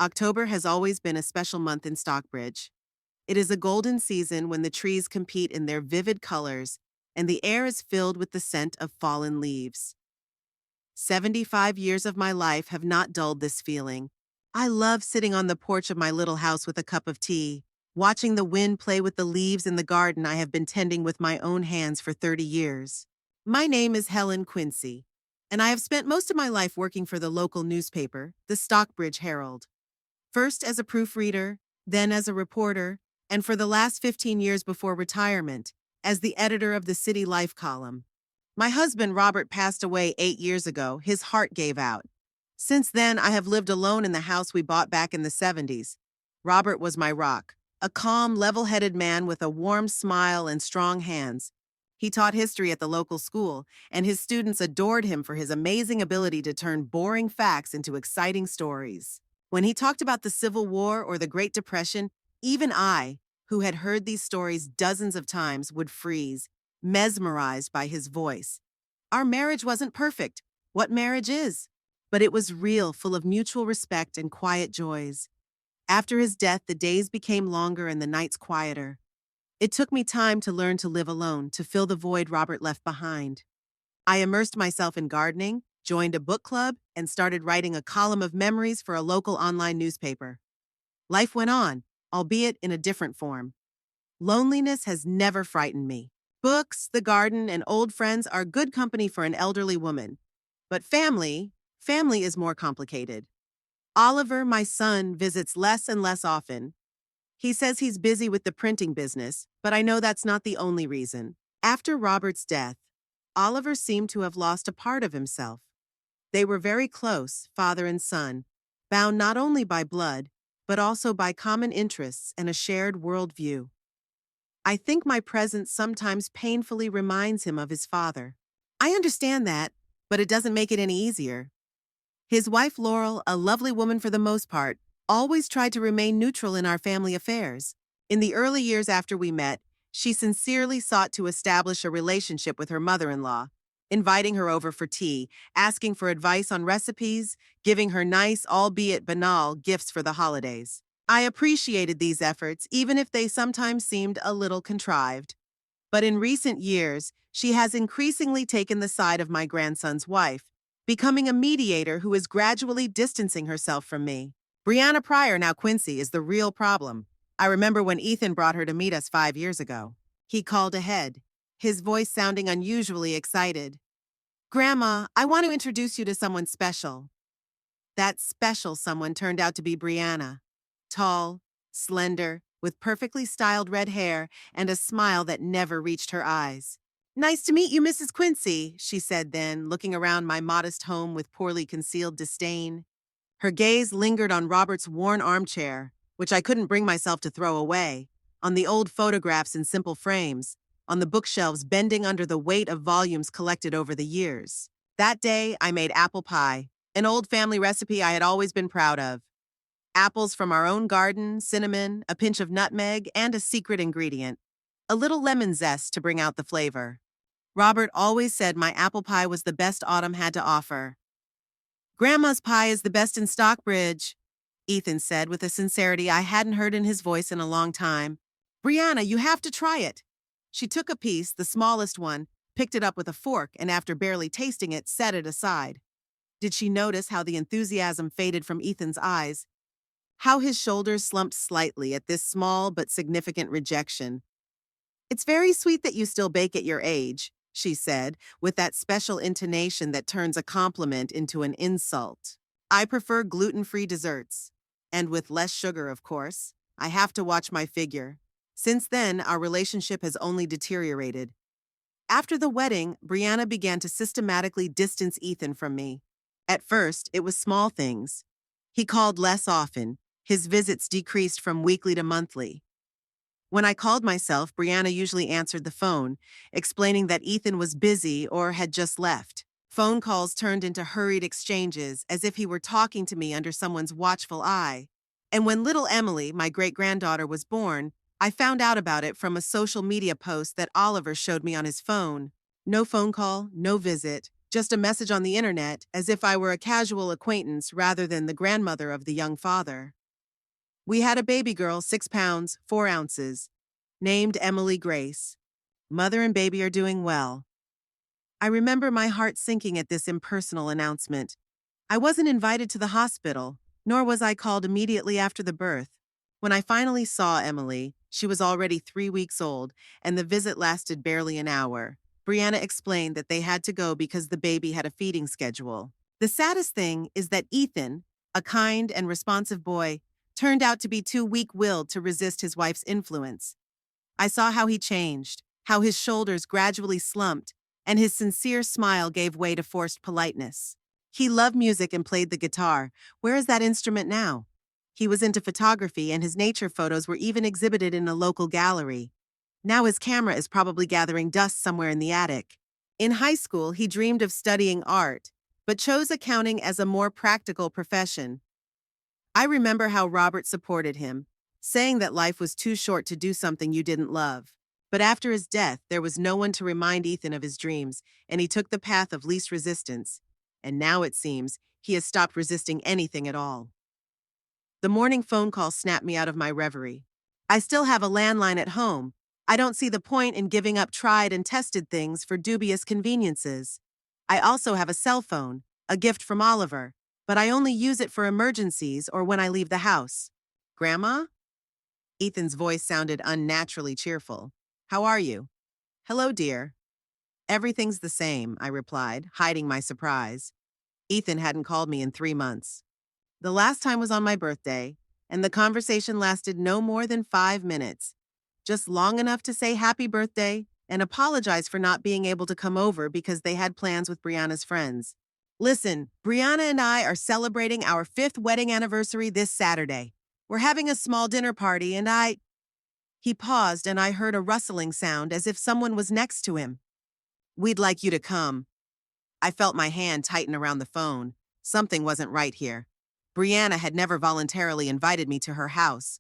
October has always been a special month in Stockbridge. It is a golden season when the trees compete in their vivid colors and the air is filled with the scent of fallen leaves. 75 years of my life have not dulled this feeling. I love sitting on the porch of my little house with a cup of tea, watching the wind play with the leaves in the garden I have been tending with my own hands for 30 years. My name is Helen Quincy, and I have spent most of my life working for the local newspaper, the Stockbridge Herald. First as a proofreader, then as a reporter, and for the last 15 years before retirement, as the editor of the City Life column. My husband Robert passed away 8 years ago. His heart gave out. Since then, I have lived alone in the house we bought back in the 70s. Robert was my rock, a calm, level-headed man with a warm smile and strong hands. He taught history at the local school, and his students adored him for his amazing ability to turn boring facts into exciting stories. When he talked about the Civil War or the Great Depression, even I, who had heard these stories dozens of times, would freeze, mesmerized by his voice. Our marriage wasn't perfect. What marriage is? But it was real, full of mutual respect and quiet joys. After his death, the days became longer and the nights quieter. It took me time to learn to live alone, to fill the void Robert left behind. I immersed myself in gardening, joined a book club, and started writing a column of memories for a local online newspaper. Life went on, albeit in a different form. Loneliness has never frightened me. Books, the garden, and old friends are good company for an elderly woman. But family is more complicated. Oliver, my son, visits less and less often. He says he's busy with the printing business, but I know that's not the only reason. After Robert's death, Oliver seemed to have lost a part of himself. They were very close, father and son, bound not only by blood, but also by common interests and a shared worldview. I think my presence sometimes painfully reminds him of his father. I understand that, but it doesn't make it any easier. His wife Laurel, a lovely woman for the most part, always tried to remain neutral in our family affairs. In the early years after we met, she sincerely sought to establish a relationship with her mother-in-law, inviting her over for tea, asking for advice on recipes, giving her nice, albeit banal, gifts for the holidays. I appreciated these efforts, even if they sometimes seemed a little contrived. But in recent years, she has increasingly taken the side of my grandson's wife, becoming a mediator who is gradually distancing herself from me. Brianna Pryor, now Quincy, is the real problem. I remember when Ethan brought her to meet us 5 years ago. He called ahead, his voice sounding unusually excited. Grandma, I want to introduce you to someone special. That special someone turned out to be Brianna. Tall, slender, with perfectly styled red hair and a smile that never reached her eyes. Nice to meet you, Mrs. Quincy, she said then, looking around my modest home with poorly concealed disdain. Her gaze lingered on Robert's worn armchair, which I couldn't bring myself to throw away, on the old photographs in simple frames, on the bookshelves bending under the weight of volumes collected over the years. That day, I made apple pie, an old family recipe I had always been proud of. Apples from our own garden, cinnamon, a pinch of nutmeg, and a secret ingredient, a little lemon zest to bring out the flavor. Robert always said my apple pie was the best autumn had to offer. Grandma's pie is the best in Stockbridge, Ethan said with a sincerity I hadn't heard in his voice in a long time. Brianna, you have to try it. She took a piece, the smallest one, picked it up with a fork, and after barely tasting it, set it aside. Did she notice how the enthusiasm faded from Ethan's eyes? How his shoulders slumped slightly at this small but significant rejection? It's very sweet that you still bake at your age, she said, with that special intonation that turns a compliment into an insult. I prefer gluten-free desserts. And with less sugar, of course. I have to watch my figure. Since then, our relationship has only deteriorated. After the wedding, Brianna began to systematically distance Ethan from me. At first, it was small things. He called less often. His visits decreased from weekly to monthly. When I called myself, Brianna usually answered the phone, explaining that Ethan was busy or had just left. Phone calls turned into hurried exchanges, as if he were talking to me under someone's watchful eye. And when little Emily, my great-granddaughter, was born, I found out about it from a social media post that Oliver showed me on his phone. No phone call, no visit, just a message on the internet, as if I were a casual acquaintance rather than the grandmother of the young father. We had a baby girl, 6 pounds, 4 ounces, named Emily Grace. Mother and baby are doing well. I remember my heart sinking at this impersonal announcement. I wasn't invited to the hospital, nor was I called immediately after the birth. When I finally saw Emily, she was already 3 weeks old, and the visit lasted barely an hour. Brianna explained that they had to go because the baby had a feeding schedule. The saddest thing is that Ethan, a kind and responsive boy, turned out to be too weak-willed to resist his wife's influence. I saw how he changed, how his shoulders gradually slumped, and his sincere smile gave way to forced politeness. He loved music and played the guitar. Where is that instrument now? He was into photography, and his nature photos were even exhibited in a local gallery. Now his camera is probably gathering dust somewhere in the attic. In high school, he dreamed of studying art, but chose accounting as a more practical profession. I remember how Robert supported him, saying that life was too short to do something you didn't love. But after his death, there was no one to remind Ethan of his dreams, and he took the path of least resistance. And now it seems he has stopped resisting anything at all. The morning phone call snapped me out of my reverie. I still have a landline at home. I don't see the point in giving up tried and tested things for dubious conveniences. I also have a cell phone, a gift from Oliver, but I only use it for emergencies or when I leave the house. Grandma? Ethan's voice sounded unnaturally cheerful. How are you? Hello, dear. Everything's the same, I replied, hiding my surprise. Ethan hadn't called me in 3 months. The last time was on my birthday, and the conversation lasted no more than 5 minutes. Just long enough to say happy birthday and apologize for not being able to come over because they had plans with Brianna's friends. Listen, Brianna and I are celebrating our 5th wedding anniversary this Saturday. We're having a small dinner party and He paused and I heard a rustling sound as if someone was next to him. We'd like you to come. I felt my hand tighten around the phone. Something wasn't right here. Brianna had never voluntarily invited me to her house.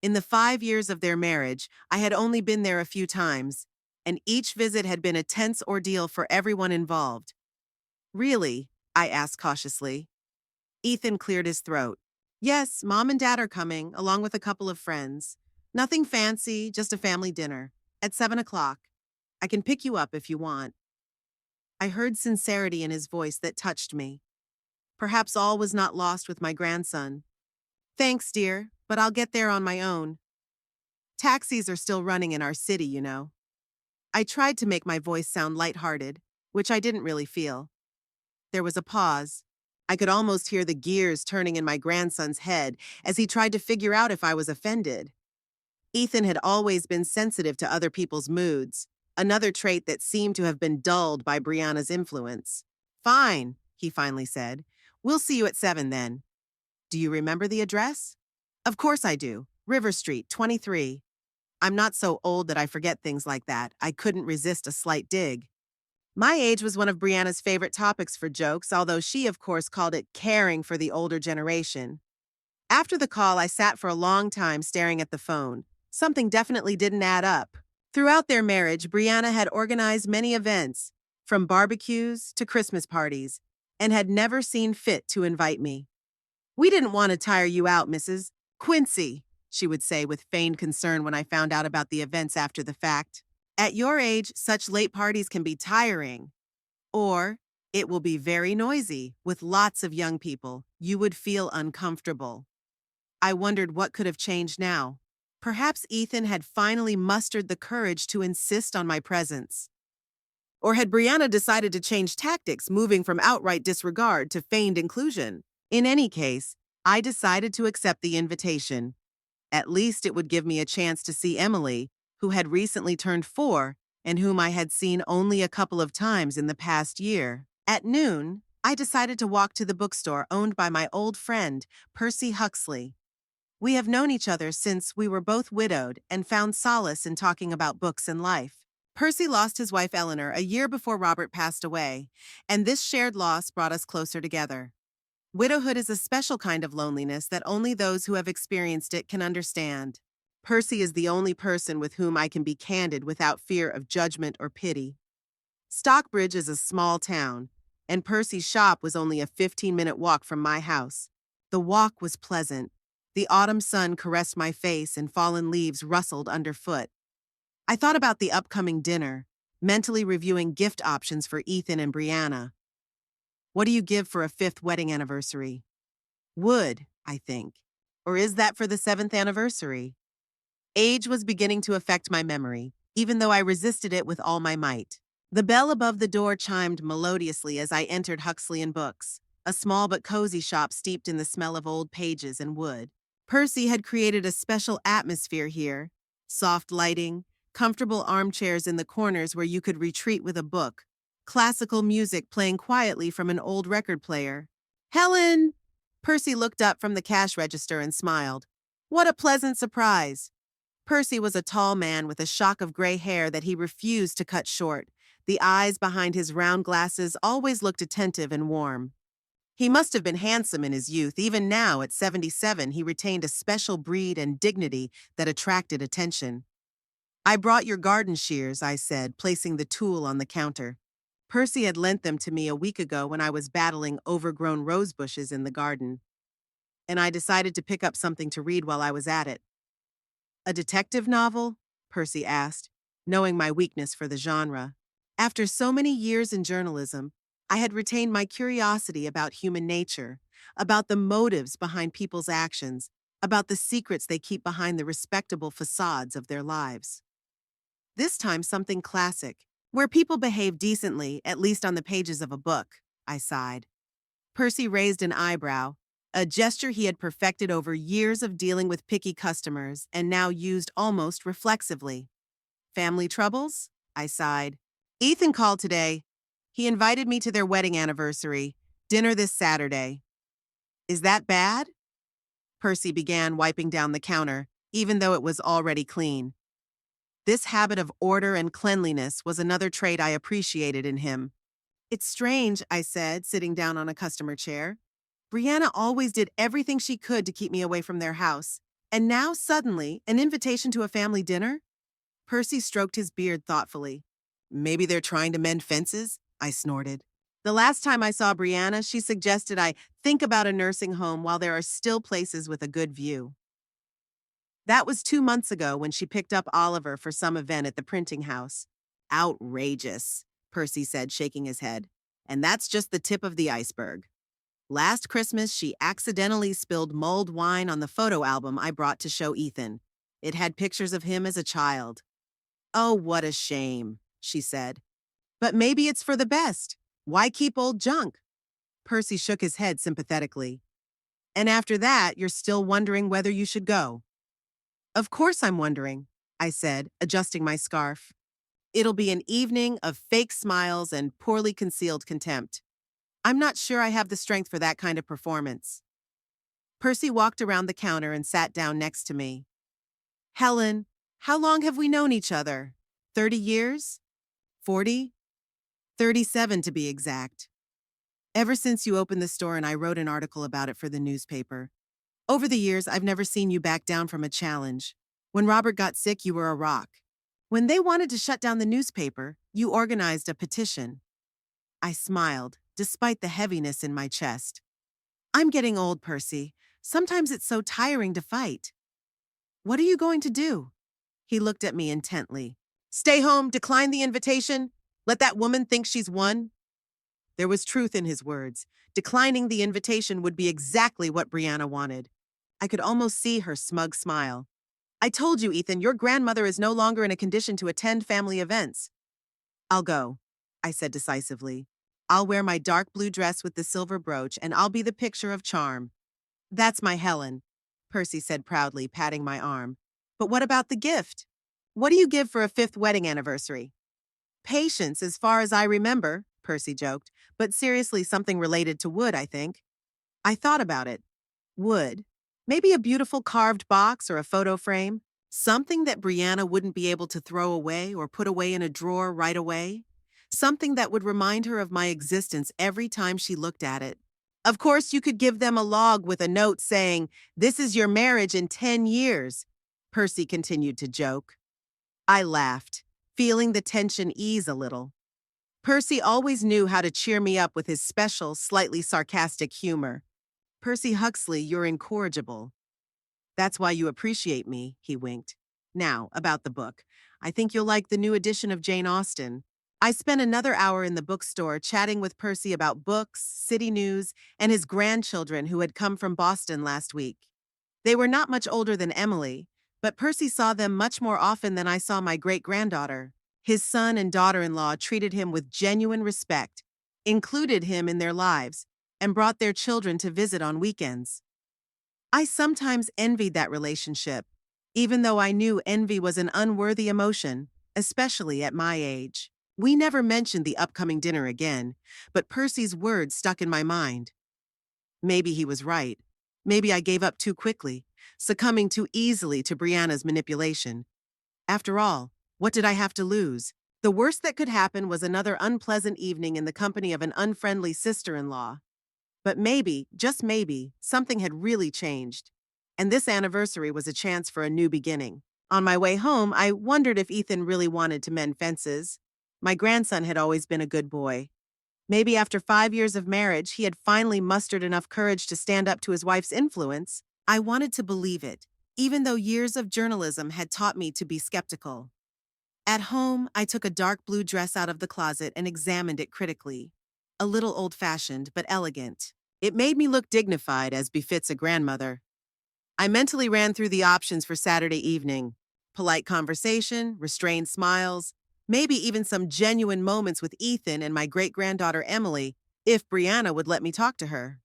In the 5 years of their marriage, I had only been there a few times, and each visit had been a tense ordeal for everyone involved. Really? I asked cautiously. Ethan cleared his throat. Yes, Mom and Dad are coming, along with a couple of friends. Nothing fancy, just a family dinner. At 7 o'clock. I can pick you up if you want. I heard sincerity in his voice that touched me. Perhaps all was not lost with my grandson. Thanks, dear, but I'll get there on my own. Taxis are still running in our city, you know. I tried to make my voice sound lighthearted, which I didn't really feel. There was a pause. I could almost hear the gears turning in my grandson's head as he tried to figure out if I was offended. Ethan had always been sensitive to other people's moods, another trait that seemed to have been dulled by Brianna's influence. Fine, he finally said. We'll see you at 7 then. Do you remember the address? Of course I do. River Street, 23. I'm not so old that I forget things like that. I couldn't resist a slight dig. My age was one of Brianna's favorite topics for jokes, although she, of course, called it caring for the older generation. After the call, I sat for a long time staring at the phone. Something definitely didn't add up. Throughout their marriage, Brianna had organized many events, from barbecues to Christmas parties, and had never seen fit to invite me. We didn't want to tire you out, Mrs. Quincy, she would say with feigned concern when I found out about the events after the fact. At your age, such late parties can be tiring. Or, it will be very noisy, with lots of young people. You would feel uncomfortable. I wondered what could have changed now. Perhaps Ethan had finally mustered the courage to insist on my presence. Or had Brianna decided to change tactics, moving from outright disregard to feigned inclusion? In any case, I decided to accept the invitation. At least it would give me a chance to see Emily, who had recently turned 4 and whom I had seen only a couple of times in the past year. At noon, I decided to walk to the bookstore owned by my old friend, Percy Huxley. We have known each other since we were both widowed and found solace in talking about books and life. Percy lost his wife Eleanor a year before Robert passed away, and this shared loss brought us closer together. Widowhood is a special kind of loneliness that only those who have experienced it can understand. Percy is the only person with whom I can be candid without fear of judgment or pity. Stockbridge is a small town, and Percy's shop was only a 15-minute walk from my house. The walk was pleasant. The autumn sun caressed my face and fallen leaves rustled underfoot. I thought about the upcoming dinner, mentally reviewing gift options for Ethan and Brianna. What do you give for a 5th wedding anniversary? Wood, I think. Or is that for the 7th anniversary? Age was beginning to affect my memory, even though I resisted it with all my might. The bell above the door chimed melodiously as I entered Huxley and Books, a small but cozy shop steeped in the smell of old pages and wood. Percy had created a special atmosphere here: soft lighting, comfortable armchairs in the corners where you could retreat with a book, classical music playing quietly from an old record player. "Helen!" Percy looked up from the cash register and smiled. What a pleasant surprise! Percy was a tall man with a shock of gray hair that he refused to cut short. The eyes behind his round glasses always looked attentive and warm. He must have been handsome in his youth. Even now, at 77, he retained a special breed and dignity that attracted attention. "I brought your garden shears," I said, placing the tool on the counter. Percy had lent them to me a week ago when I was battling overgrown rose bushes in the garden, and I decided to pick up something to read while I was at it. "A detective novel?" Percy asked, knowing my weakness for the genre. After so many years in journalism, I had retained my curiosity about human nature, about the motives behind people's actions, about the secrets they keep behind the respectable facades of their lives. This time something classic, where people behave decently, at least on the pages of a book, I sighed. Percy raised an eyebrow, a gesture he had perfected over years of dealing with picky customers and now used almost reflexively. "Family troubles?" I sighed. "Ethan called today. He invited me to their wedding anniversary, dinner this Saturday." "Is that bad?" Percy began, wiping down the counter, even though it was already clean. This habit of order and cleanliness was another trait I appreciated in him. "It's strange," I said, sitting down on a customer chair. "Brianna always did everything she could to keep me away from their house. And now, suddenly, an invitation to a family dinner?" Percy stroked his beard thoughtfully. "Maybe they're trying to mend fences?" I snorted. "The last time I saw Brianna, she suggested I think about a nursing home while there are still places with a good view." That was 2 months ago when she picked up Oliver for some event at the printing house. "Outrageous," Percy said, shaking his head. "And that's just the tip of the iceberg. Last Christmas, she accidentally spilled mulled wine on the photo album I brought to show Ethan. It had pictures of him as a child." "Oh, what a shame," she said. "But maybe it's for the best. Why keep old junk?" Percy shook his head sympathetically. "And after that, you're still wondering whether you should go?" "Of course I'm wondering," I said, adjusting my scarf. "It'll be an evening of fake smiles and poorly concealed contempt. I'm not sure I have the strength for that kind of performance." Percy walked around the counter and sat down next to me. "Helen, how long have we known each other? 30 years? 40? 37 to be exact. Ever since you opened the store and I wrote an article about it for the newspaper. Over the years, I've never seen you back down from a challenge. When Robert got sick, you were a rock. When they wanted to shut down the newspaper, you organized a petition." I smiled, despite the heaviness in my chest. "I'm getting old, Percy. Sometimes it's so tiring to fight." "What are you going to do?" He looked at me intently. "Stay home, decline the invitation, let that woman think she's won?" There was truth in his words. Declining the invitation would be exactly what Brianna wanted. I could almost see her smug smile. "I told you, Ethan, your grandmother is no longer in a condition to attend family events." "I'll go," I said decisively. "I'll wear my dark blue dress with the silver brooch, and I'll be the picture of charm." "That's my Helen," Percy said proudly, patting my arm. "But what about the gift? What do you give for a 5th wedding anniversary?" "Patience, as far as I remember," Percy joked, "but seriously something related to wood, I think." I thought about it. Wood. Maybe a beautiful carved box or a photo frame. Something that Brianna wouldn't be able to throw away or put away in a drawer right away. Something that would remind her of my existence every time she looked at it. Of course, you could give them a log with a note saying, "This is your marriage in 10 years," Percy continued to joke. I laughed, feeling the tension ease a little. Percy always knew how to cheer me up with his special, slightly sarcastic humor. Percy Huxley, you're incorrigible. That's why you appreciate me, he winked. Now, about the book. I think you'll like the new edition of Jane Austen. I spent another hour in the bookstore chatting with Percy about books, city news, and his grandchildren who had come from Boston last week. They were not much older than Emily, but Percy saw them much more often than I saw my great-granddaughter. His son and daughter-in-law treated him with genuine respect, included him in their lives, and brought their children to visit on weekends. I sometimes envied that relationship, even though I knew envy was an unworthy emotion, especially at my age. We never mentioned the upcoming dinner again, but Percy's words stuck in my mind. Maybe he was right. Maybe I gave up too quickly, succumbing too easily to Brianna's manipulation. After all, what did I have to lose? The worst that could happen was another unpleasant evening in the company of an unfriendly sister-in-law. But maybe, just maybe, something had really changed. And this anniversary was a chance for a new beginning. On my way home, I wondered if Ethan really wanted to mend fences. My grandson had always been a good boy. Maybe after 5 years of marriage, he had finally mustered enough courage to stand up to his wife's influence. I wanted to believe it, even though years of journalism had taught me to be skeptical. At home, I took a dark blue dress out of the closet and examined it critically. A little old-fashioned, but elegant. It made me look dignified, as befits a grandmother. I mentally ran through the options for Saturday evening. Polite conversation, restrained smiles, maybe even some genuine moments with Ethan and my great-granddaughter Emily, if Brianna would let me talk to her.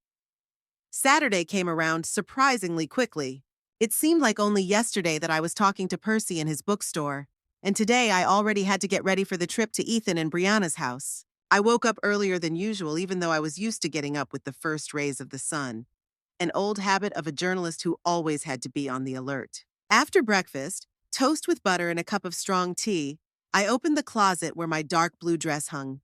Saturday came around surprisingly quickly. It seemed like only yesterday that I was talking to Percy in his bookstore, and today I already had to get ready for the trip to Ethan and Brianna's house. I woke up earlier than usual, even though I was used to getting up with the first rays of the sun, an old habit of a journalist who always had to be on the alert. After breakfast, toast with butter and a cup of strong tea, I opened the closet where my dark blue dress hung.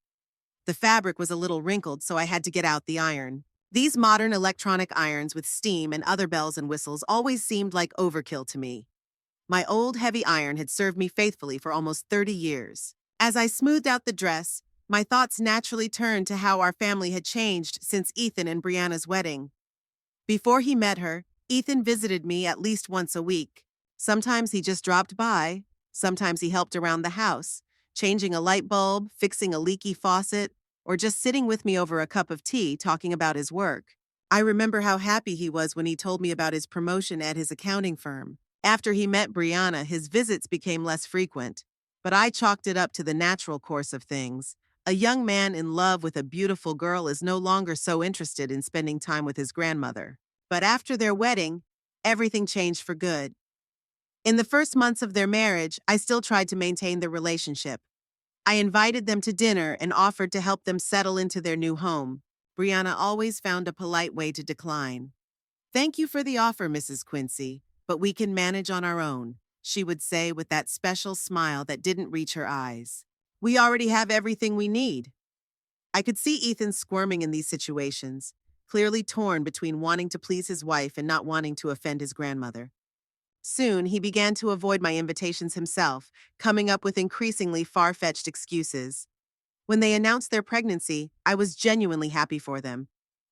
The fabric was a little wrinkled, so I had to get out the iron. These modern electronic irons with steam and other bells and whistles always seemed like overkill to me. My old heavy iron had served me faithfully for almost 30 years. As I smoothed out the dress, my thoughts naturally turned to how our family had changed since Ethan and Brianna's wedding. Before he met her, Ethan visited me at least once a week. Sometimes he just dropped by, sometimes he helped around the house, changing a light bulb, fixing a leaky faucet, or just sitting with me over a cup of tea talking about his work. I remember how happy he was when he told me about his promotion at his accounting firm. After he met Brianna, his visits became less frequent, but I chalked it up to the natural course of things. A young man in love with a beautiful girl is no longer so interested in spending time with his grandmother. But after their wedding, everything changed for good. In the first months of their marriage, I still tried to maintain the relationship. I invited them to dinner and offered to help them settle into their new home. Brianna always found a polite way to decline. "Thank you for the offer, Mrs. Quincy, but we can manage on our own," she would say with that special smile that didn't reach her eyes. "We already have everything we need." I could see Ethan squirming in these situations, clearly torn between wanting to please his wife and not wanting to offend his grandmother. Soon, he began to avoid my invitations himself, coming up with increasingly far-fetched excuses. When they announced their pregnancy, I was genuinely happy for them.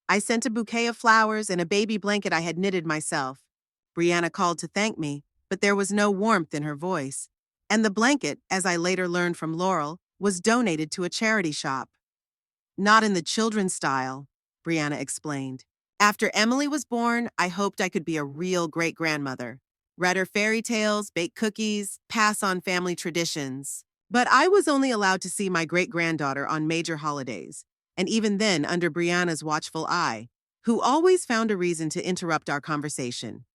I sent a bouquet of flowers and a baby blanket I had knitted myself. Brianna called to thank me, but there was no warmth in her voice. And the blanket, as I later learned from Laurel, was donated to a charity shop. "Not in the children's style," Brianna explained. "After Emily was born, I hoped I could be a real great-grandmother. Read her fairy tales, bake cookies, pass on family traditions. But I was only allowed to see my great-granddaughter on major holidays, and even then under Brianna's watchful eye, who always found a reason to interrupt our conversation.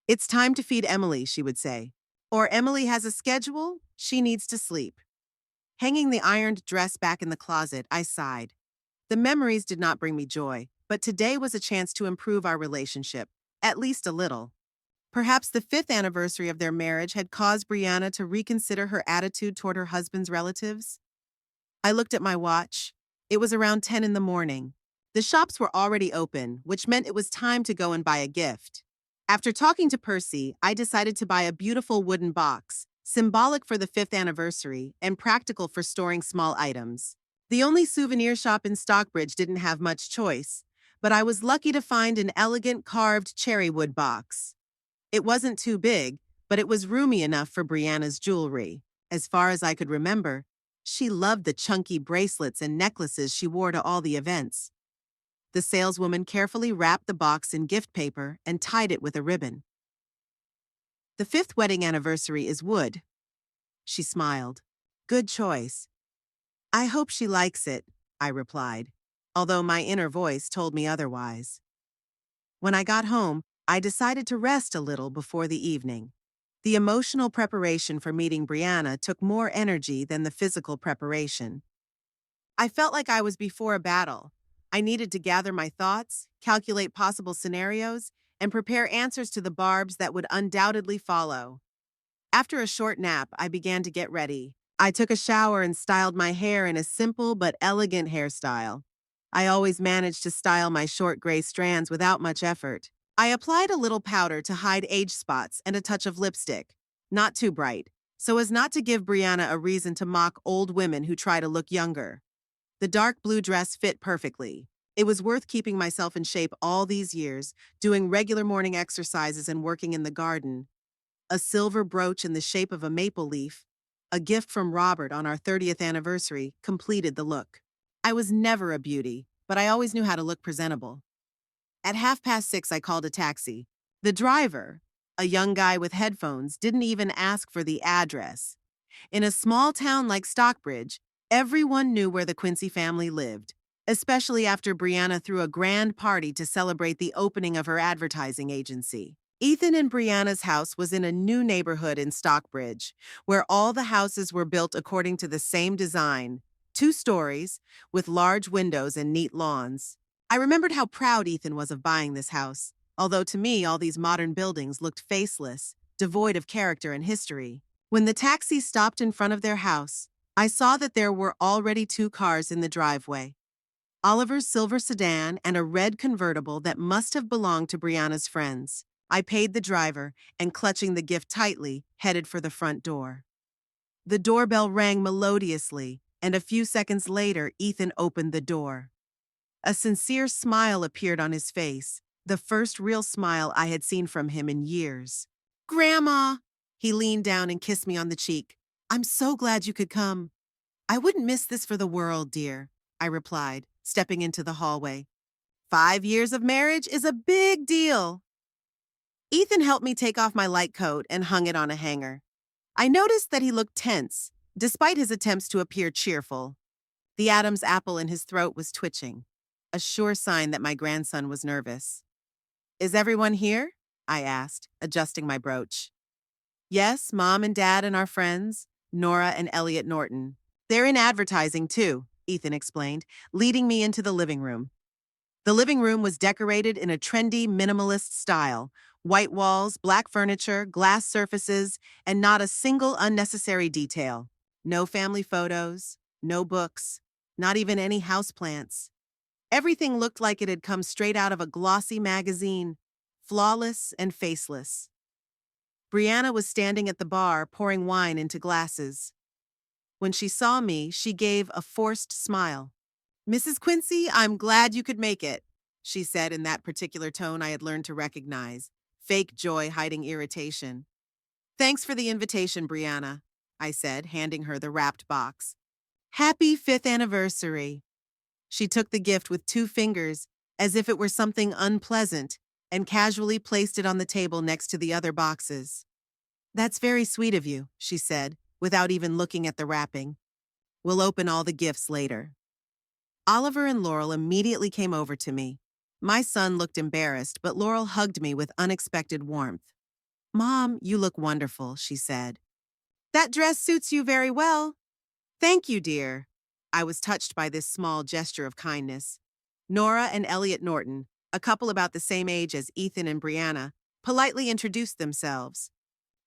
'It's time to feed Emily,' she would say. Or 'Emily has a schedule, she needs to sleep.' Hanging the ironed dress back in the closet, I sighed. The memories did not bring me joy, but today was a chance to improve our relationship, at least a little. Perhaps the 5th anniversary of their marriage had caused Brianna to reconsider her attitude toward her husband's relatives. I looked at my watch. It was around 10 in the morning. The shops were already open, which meant it was time to go and buy a gift. After talking to Percy, I decided to buy a beautiful wooden box, symbolic for the 5th anniversary and practical for storing small items. The only souvenir shop in Stockbridge didn't have much choice, but I was lucky to find an elegant carved cherrywood box. It wasn't too big, but it was roomy enough for Brianna's jewelry. As far as I could remember, she loved the chunky bracelets and necklaces she wore to all the events. The saleswoman carefully wrapped the box in gift paper and tied it with a ribbon. The fifth wedding anniversary is wood. She smiled. Good choice. I hope she likes it, I replied, although my inner voice told me otherwise. When I got home, I decided to rest a little before the evening. The emotional preparation for meeting Brianna took more energy than the physical preparation. I felt like I was before a battle. I needed to gather my thoughts, calculate possible scenarios, and prepare answers to the barbs that would undoubtedly follow. After a short nap, I began to get ready. I took a shower and styled my hair in a simple but elegant hairstyle. I always managed to style my short gray strands without much effort. I applied a little powder to hide age spots and a touch of lipstick, not too bright, so as not to give Brianna a reason to mock old women who try to look younger. The dark blue dress fit perfectly. It was worth keeping myself in shape all these years, doing regular morning exercises and working in the garden. A silver brooch in the shape of a maple leaf, a gift from Robert on our 30th anniversary, completed the look. I was never a beauty, but I always knew how to look presentable. At 6:30, I called a taxi. The driver, a young guy with headphones, didn't even ask for the address. In a small town like Stockbridge, everyone knew where the Quincy family lived, especially after Brianna threw a grand party to celebrate the opening of her advertising agency. Ethan and Brianna's house was in a new neighborhood in Stockbridge, where all the houses were built according to the same design, 2 stories, with large windows and neat lawns. I remembered how proud Ethan was of buying this house, although to me all these modern buildings looked faceless, devoid of character and history. When the taxi stopped in front of their house, I saw that there were already 2 cars in the driveway. Oliver's silver sedan and a red convertible that must have belonged to Brianna's friends. I paid the driver and, clutching the gift tightly, headed for the front door. The doorbell rang melodiously, and a few seconds later, Ethan opened the door. A sincere smile appeared on his face, the first real smile I had seen from him in years. Grandma! He leaned down and kissed me on the cheek. I'm so glad you could come. I wouldn't miss this for the world, dear, I replied, stepping into the hallway. 5 years of marriage is a big deal. Ethan helped me take off my light coat and hung it on a hanger. I noticed that he looked tense, despite his attempts to appear cheerful. The Adam's apple in his throat was twitching, a sure sign that my grandson was nervous. Is everyone here? I asked, adjusting my brooch. Yes, Mom and Dad and our friends, Nora and Elliot Norton. They're in advertising too, Ethan explained, leading me into the living room. The living room was decorated in a trendy, minimalist style. White walls, black furniture, glass surfaces, and not a single unnecessary detail. No family photos, no books, not even any houseplants. Everything looked like it had come straight out of a glossy magazine, flawless and faceless. Brianna was standing at the bar, pouring wine into glasses. When she saw me, she gave a forced smile. Mrs. Quincy, I'm glad you could make it, she said in that particular tone I had learned to recognize, fake joy hiding irritation. Thanks for the invitation, Brianna, I said, handing her the wrapped box. Happy 5th anniversary. She took the gift with 2 fingers, as if it were something unpleasant, and casually placed it on the table next to the other boxes. That's very sweet of you, she said, without even looking at the wrapping. We'll open all the gifts later. Oliver and Laurel immediately came over to me. My son looked embarrassed, but Laurel hugged me with unexpected warmth. Mom, you look wonderful, she said. That dress suits you very well. Thank you, dear. I was touched by this small gesture of kindness. Nora and Elliot Norton, a couple about the same age as Ethan and Brianna, politely introduced themselves.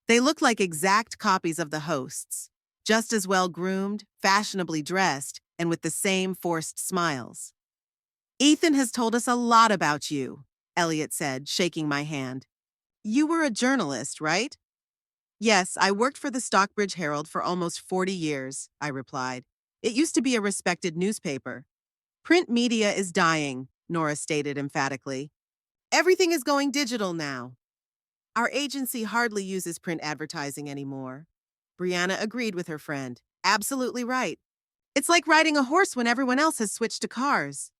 They looked like exact copies of the hosts, just as well groomed, fashionably dressed, and with the same forced smiles. Ethan has told us a lot about you, Elliot said, shaking my hand. You were a journalist, right? Yes, I worked for the Stockbridge Herald for almost 40 years, I replied. It used to be a respected newspaper. Print media is dying, Nora stated emphatically. Everything is going digital now. Our agency hardly uses print advertising anymore. Brianna agreed with her friend. Absolutely right. It's like riding a horse when everyone else has switched to cars.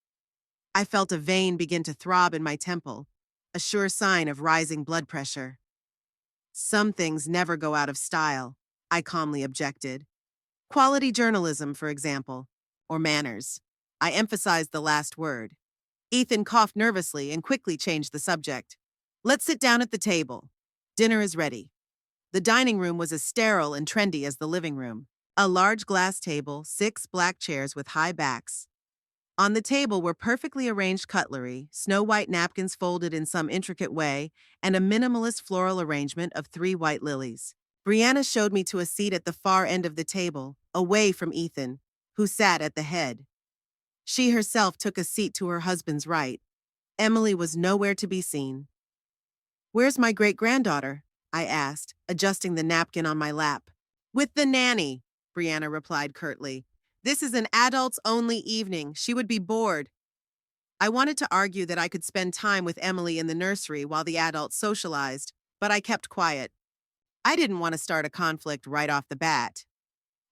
I felt a vein begin to throb in my temple, a sure sign of rising blood pressure. Some things never go out of style, I calmly objected. Quality journalism, for example, or manners. I emphasized the last word. Ethan coughed nervously and quickly changed the subject. Let's sit down at the table. Dinner is ready. The dining room was as sterile and trendy as the living room. A large glass table, 6 black chairs with high backs. On the table were perfectly arranged cutlery, snow-white napkins folded in some intricate way, and a minimalist floral arrangement of 3 white lilies. Brianna showed me to a seat at the far end of the table, away from Ethan, who sat at the head. She herself took a seat to her husband's right. Emily was nowhere to be seen. "Where's my great-granddaughter?" I asked, adjusting the napkin on my lap. "With the nanny," Brianna replied curtly. "This is an adults-only evening. She would be bored." I wanted to argue that I could spend time with Emily in the nursery while the adults socialized, but I kept quiet. I didn't want to start a conflict right off the bat.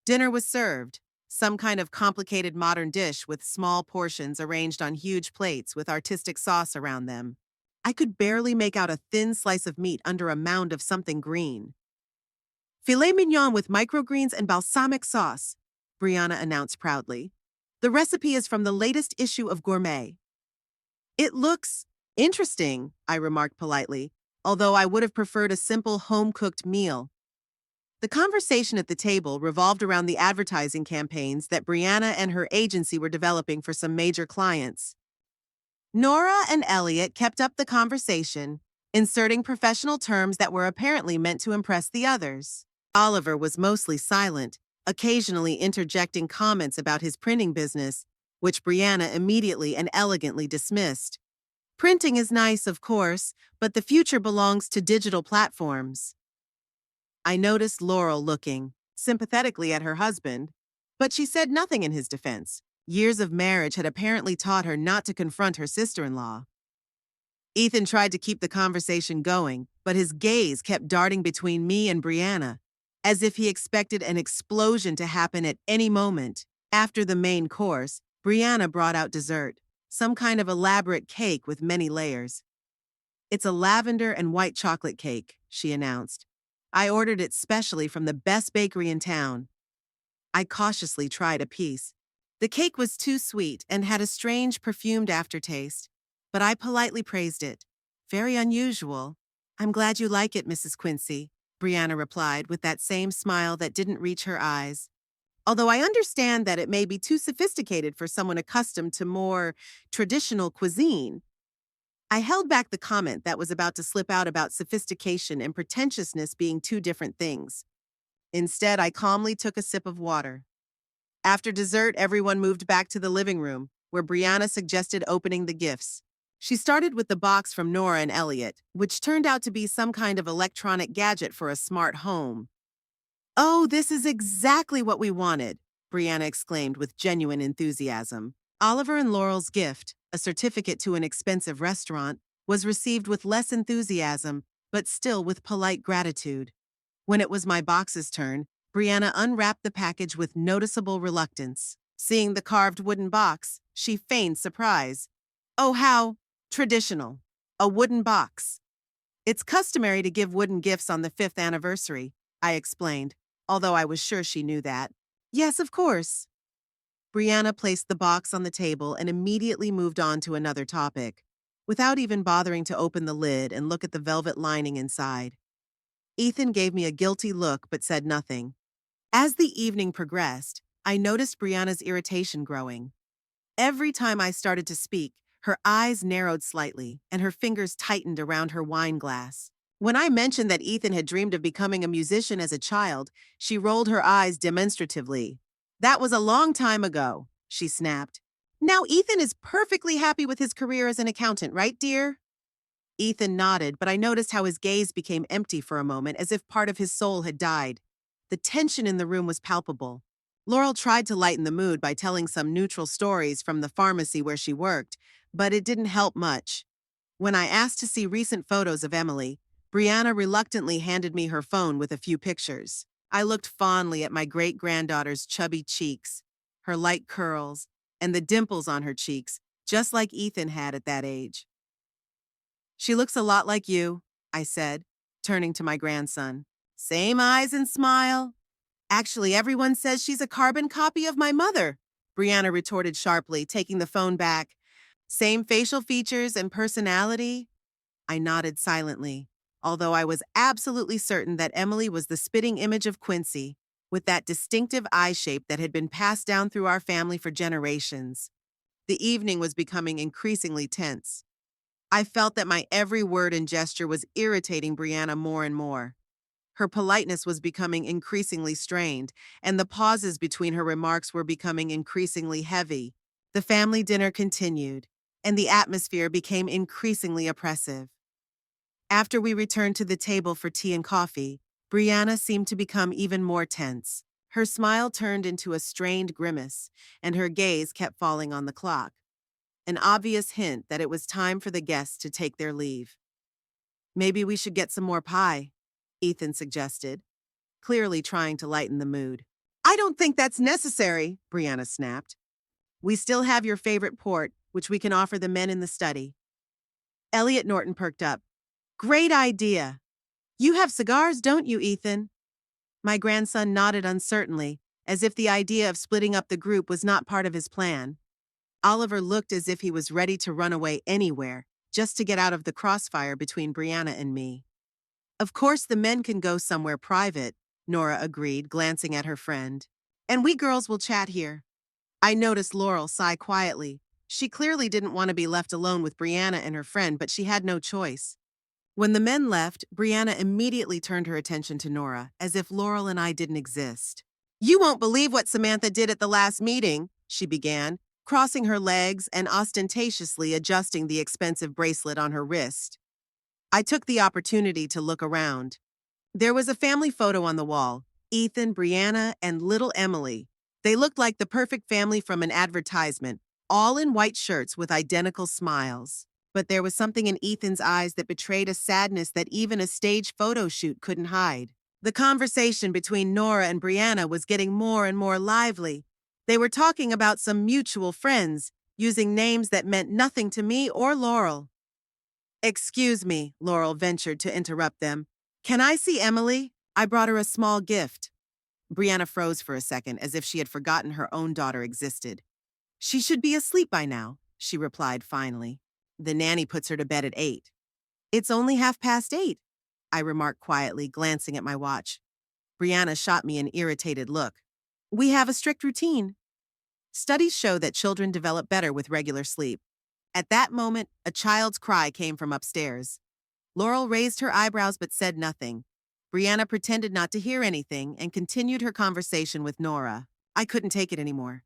Dinner was served, some kind of complicated modern dish with small portions arranged on huge plates with artistic sauce around them. I could barely make out a thin slice of meat under a mound of something green. "Filet mignon with microgreens and balsamic sauce," Brianna announced proudly. "The recipe is from the latest issue of Gourmet." "It looks interesting," I remarked politely, although I would have preferred a simple home-cooked meal. The conversation at the table revolved around the advertising campaigns that Brianna and her agency were developing for some major clients. Nora and Elliot kept up the conversation, inserting professional terms that were apparently meant to impress the others. Oliver was mostly silent, occasionally interjecting comments about his printing business, which Brianna immediately and elegantly dismissed. "Printing is nice, of course, but the future belongs to digital platforms." I noticed Laurel looking sympathetically at her husband, but she said nothing in his defense. Years of marriage had apparently taught her not to confront her sister-in-law. Ethan tried to keep the conversation going, but his gaze kept darting between me and Brianna, as if he expected an explosion to happen at any moment. After the main course, Brianna brought out dessert, some kind of elaborate cake with many layers. "It's a lavender and white chocolate cake," she announced. "I ordered it specially from the best bakery in town." I cautiously tried a piece. The cake was too sweet and had a strange perfumed aftertaste, but I politely praised it. "Very unusual." "I'm glad you like it, Mrs. Quincy," Brianna replied with that same smile that didn't reach her eyes. "Although I understand that it may be too sophisticated for someone accustomed to more traditional cuisine." I held back the comment that was about to slip out about sophistication and pretentiousness being two different things. Instead, I calmly took a sip of water. After dessert, everyone moved back to the living room, where Brianna suggested opening the gifts. She started with the box from Nora and Elliot, which turned out to be some kind of electronic gadget for a smart home. "Oh, this is exactly what we wanted," Brianna exclaimed with genuine enthusiasm. Oliver and Laurel's gift, a certificate to an expensive restaurant, was received with less enthusiasm, but still with polite gratitude. When it was my box's turn, Brianna unwrapped the package with noticeable reluctance. Seeing the carved wooden box, she feigned surprise. "Oh, how traditional. A wooden box." "It's customary to give wooden gifts on the 5th anniversary," I explained, although I was sure she knew that. "Yes, of course." Brianna placed the box on the table and immediately moved on to another topic, without even bothering to open the lid and look at the velvet lining inside. Ethan gave me a guilty look but said nothing. As the evening progressed, I noticed Brianna's irritation growing. Every time I started to speak, her eyes narrowed slightly and her fingers tightened around her wine glass. When I mentioned that Ethan had dreamed of becoming a musician as a child, she rolled her eyes demonstratively. "That was a long time ago," she snapped. "Now Ethan is perfectly happy with his career as an accountant, right, dear?" Ethan nodded, but I noticed how his gaze became empty for a moment, as if part of his soul had died. The tension in the room was palpable. Laurel tried to lighten the mood by telling some neutral stories from the pharmacy where she worked, but it didn't help much. When I asked to see recent photos of Emily, Brianna reluctantly handed me her phone with a few pictures. I looked fondly at my great-granddaughter's chubby cheeks, her light curls, and the dimples on her cheeks, just like Ethan had at that age. "She looks a lot like you," I said, turning to my grandson. "Same eyes and smile." "Actually, everyone says she's a carbon copy of my mother," Brianna retorted sharply, taking the phone back. "Same facial features and personality?" I nodded silently, although I was absolutely certain that Emily was the spitting image of Quincy, with that distinctive eye shape that had been passed down through our family for generations. The evening was becoming increasingly tense. I felt that my every word and gesture was irritating Brianna more and more. Her politeness was becoming increasingly strained, and the pauses between her remarks were becoming increasingly heavy. The family dinner continued, and the atmosphere became increasingly oppressive. After we returned to the table for tea and coffee, Brianna seemed to become even more tense. Her smile turned into a strained grimace, and her gaze kept falling on the clock, an obvious hint that it was time for the guests to take their leave. "Maybe we should get some more pie," Ethan suggested, clearly trying to lighten the mood. "I don't think that's necessary," Brianna snapped. "We still have your favorite port, which we can offer the men in the study." Elliot Norton perked up. "Great idea. You have cigars, don't you, Ethan?" My grandson nodded uncertainly, as if the idea of splitting up the group was not part of his plan. Oliver looked as if he was ready to run away anywhere, just to get out of the crossfire between Brianna and me. "Of course the men can go somewhere private," Nora agreed, glancing at her friend. "And we girls will chat here." I noticed Laurel sigh quietly. She clearly didn't want to be left alone with Brianna and her friend, but she had no choice. When the men left, Brianna immediately turned her attention to Nora, as if Laurel and I didn't exist. "You won't believe what Samantha did at the last meeting," she began, crossing her legs and ostentatiously adjusting the expensive bracelet on her wrist. I took the opportunity to look around. There was a family photo on the wall: Ethan, Brianna, and little Emily. They looked like the perfect family from an advertisement, all in white shirts with identical smiles. But there was something in Ethan's eyes that betrayed a sadness that even a stage photo shoot couldn't hide. The conversation between Nora and Brianna was getting more and more lively. They were talking about some mutual friends, using names that meant nothing to me or Laurel. "Excuse me," Laurel ventured to interrupt them. "Can I see Emily? I brought her a small gift." Brianna froze for a second, as if she had forgotten her own daughter existed. "She should be asleep by now," she replied finally. "The nanny puts her to bed at 8. "It's only 8:30, I remarked quietly, glancing at my watch. Brianna shot me an irritated look. "We have a strict routine." Studies show that children develop better with regular sleep. At that moment, a child's cry came from upstairs. Laurel raised her eyebrows but said nothing. Brianna pretended not to hear anything and continued her conversation with Nora. I couldn't take it anymore.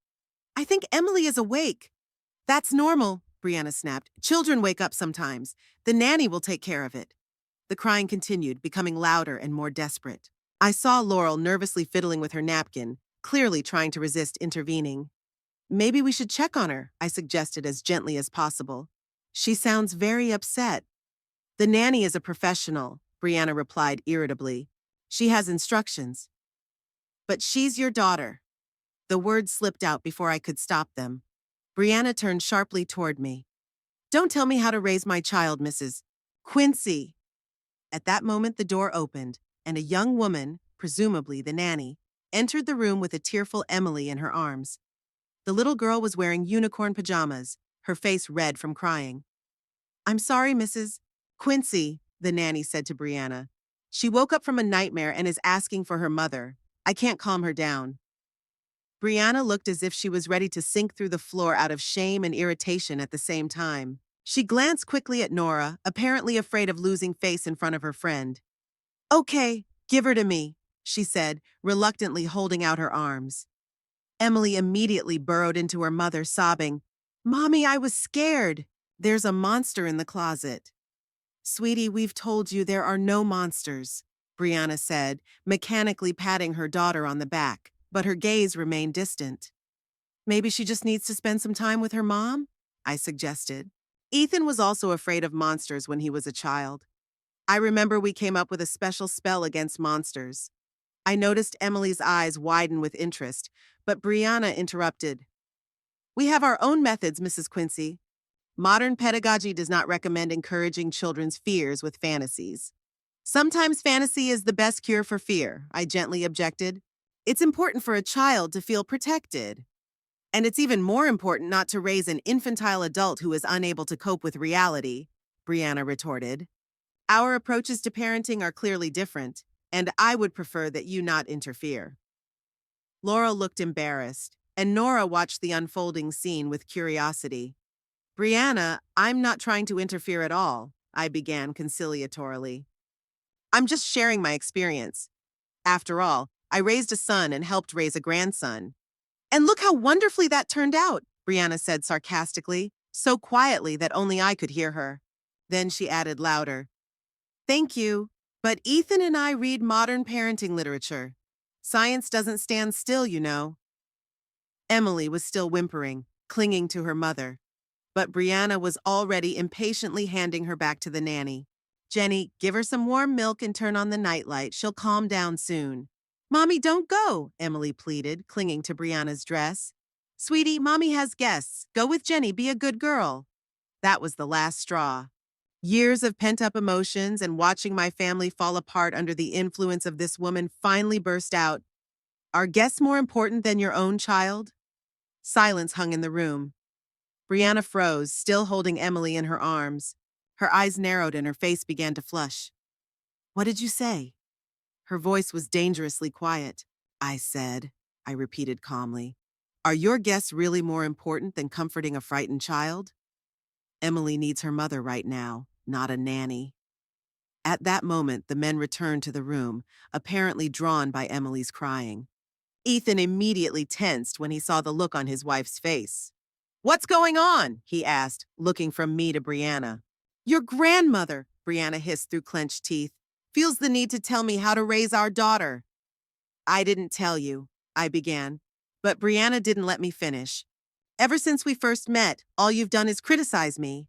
"I think Emily is awake." "That's normal," Brianna snapped. "Children wake up sometimes. The nanny will take care of it." The crying continued, becoming louder and more desperate. I saw Laurel nervously fiddling with her napkin, clearly trying to resist intervening. "Maybe we should check on her," I suggested as gently as possible. "She sounds very upset." "The nanny is a professional," Brianna replied irritably. "She has instructions." "But she's your daughter." The words slipped out before I could stop them. Brianna turned sharply toward me. "Don't tell me how to raise my child, Mrs. Quincy." At that moment, the door opened, and a young woman, presumably the nanny, entered the room with a tearful Emily in her arms. The little girl was wearing unicorn pajamas, her face red from crying. "I'm sorry, Mrs. Quincy," the nanny said to Brianna. "She woke up from a nightmare and is asking for her mother. I can't calm her down." Brianna looked as if she was ready to sink through the floor out of shame and irritation at the same time. She glanced quickly at Nora, apparently afraid of losing face in front of her friend. "Okay, give her to me," she said, reluctantly holding out her arms. Emily immediately burrowed into her mother, sobbing, "Mommy, I was scared." "There's a monster in the closet." "Sweetie, we've told you there are no monsters," Brianna said, mechanically patting her daughter on the back. but her gaze remained distant. Maybe she just needs to spend some time with her mom? I suggested. Ethan was also afraid of monsters when he was a child. I remember we came up with a special spell against monsters. I noticed Emily's eyes widen with interest, but Brianna interrupted. We have our own methods, Mrs. Quincy. Modern pedagogy does not recommend encouraging children's fears with fantasies. Sometimes fantasy is the best cure for fear, I gently objected. It's important for a child to feel protected. And it's even more important not to raise an infantile adult who is unable to cope with reality, Brianna retorted. Our approaches to parenting are clearly different, and I would prefer that you not interfere. Laurel looked embarrassed, and Nora watched the unfolding scene with curiosity. Brianna, I'm not trying to interfere at all, I began conciliatorily. I'm just sharing my experience. After all, I raised a son and helped raise a grandson. And look how wonderfully that turned out, Brianna said sarcastically, so quietly that only I could hear her. Then she added louder, Thank you, but Ethan and I read modern parenting literature. Science doesn't stand still, you know. Emily was still whimpering, clinging to her mother. But Brianna was already impatiently handing her back to the nanny. Jenny, give her some warm milk and turn on the nightlight. She'll calm down soon. Mommy, don't go, Emily pleaded, clinging to Brianna's dress. Sweetie, Mommy has guests. Go with Jenny, be a good girl. That was the last straw. Years of pent-up emotions and watching my family fall apart under the influence of this woman finally burst out. Are guests more important than your own child? Silence hung in the room. Brianna froze, still holding Emily in her arms. Her eyes narrowed and her face began to flush. What did you say? Her voice was dangerously quiet. I repeated calmly. Are your guests really more important than comforting a frightened child? Emily needs her mother right now, not a nanny. At that moment, the men returned to the room, apparently drawn by Emily's crying. Ethan immediately tensed when he saw the look on his wife's face. What's going on? He asked, looking from me to Brianna. Your grandmother, Brianna hissed through clenched teeth, feels the need to tell me how to raise our daughter. I didn't tell you, I began, but Brianna didn't let me finish. Ever since we first met, all you've done is criticize me.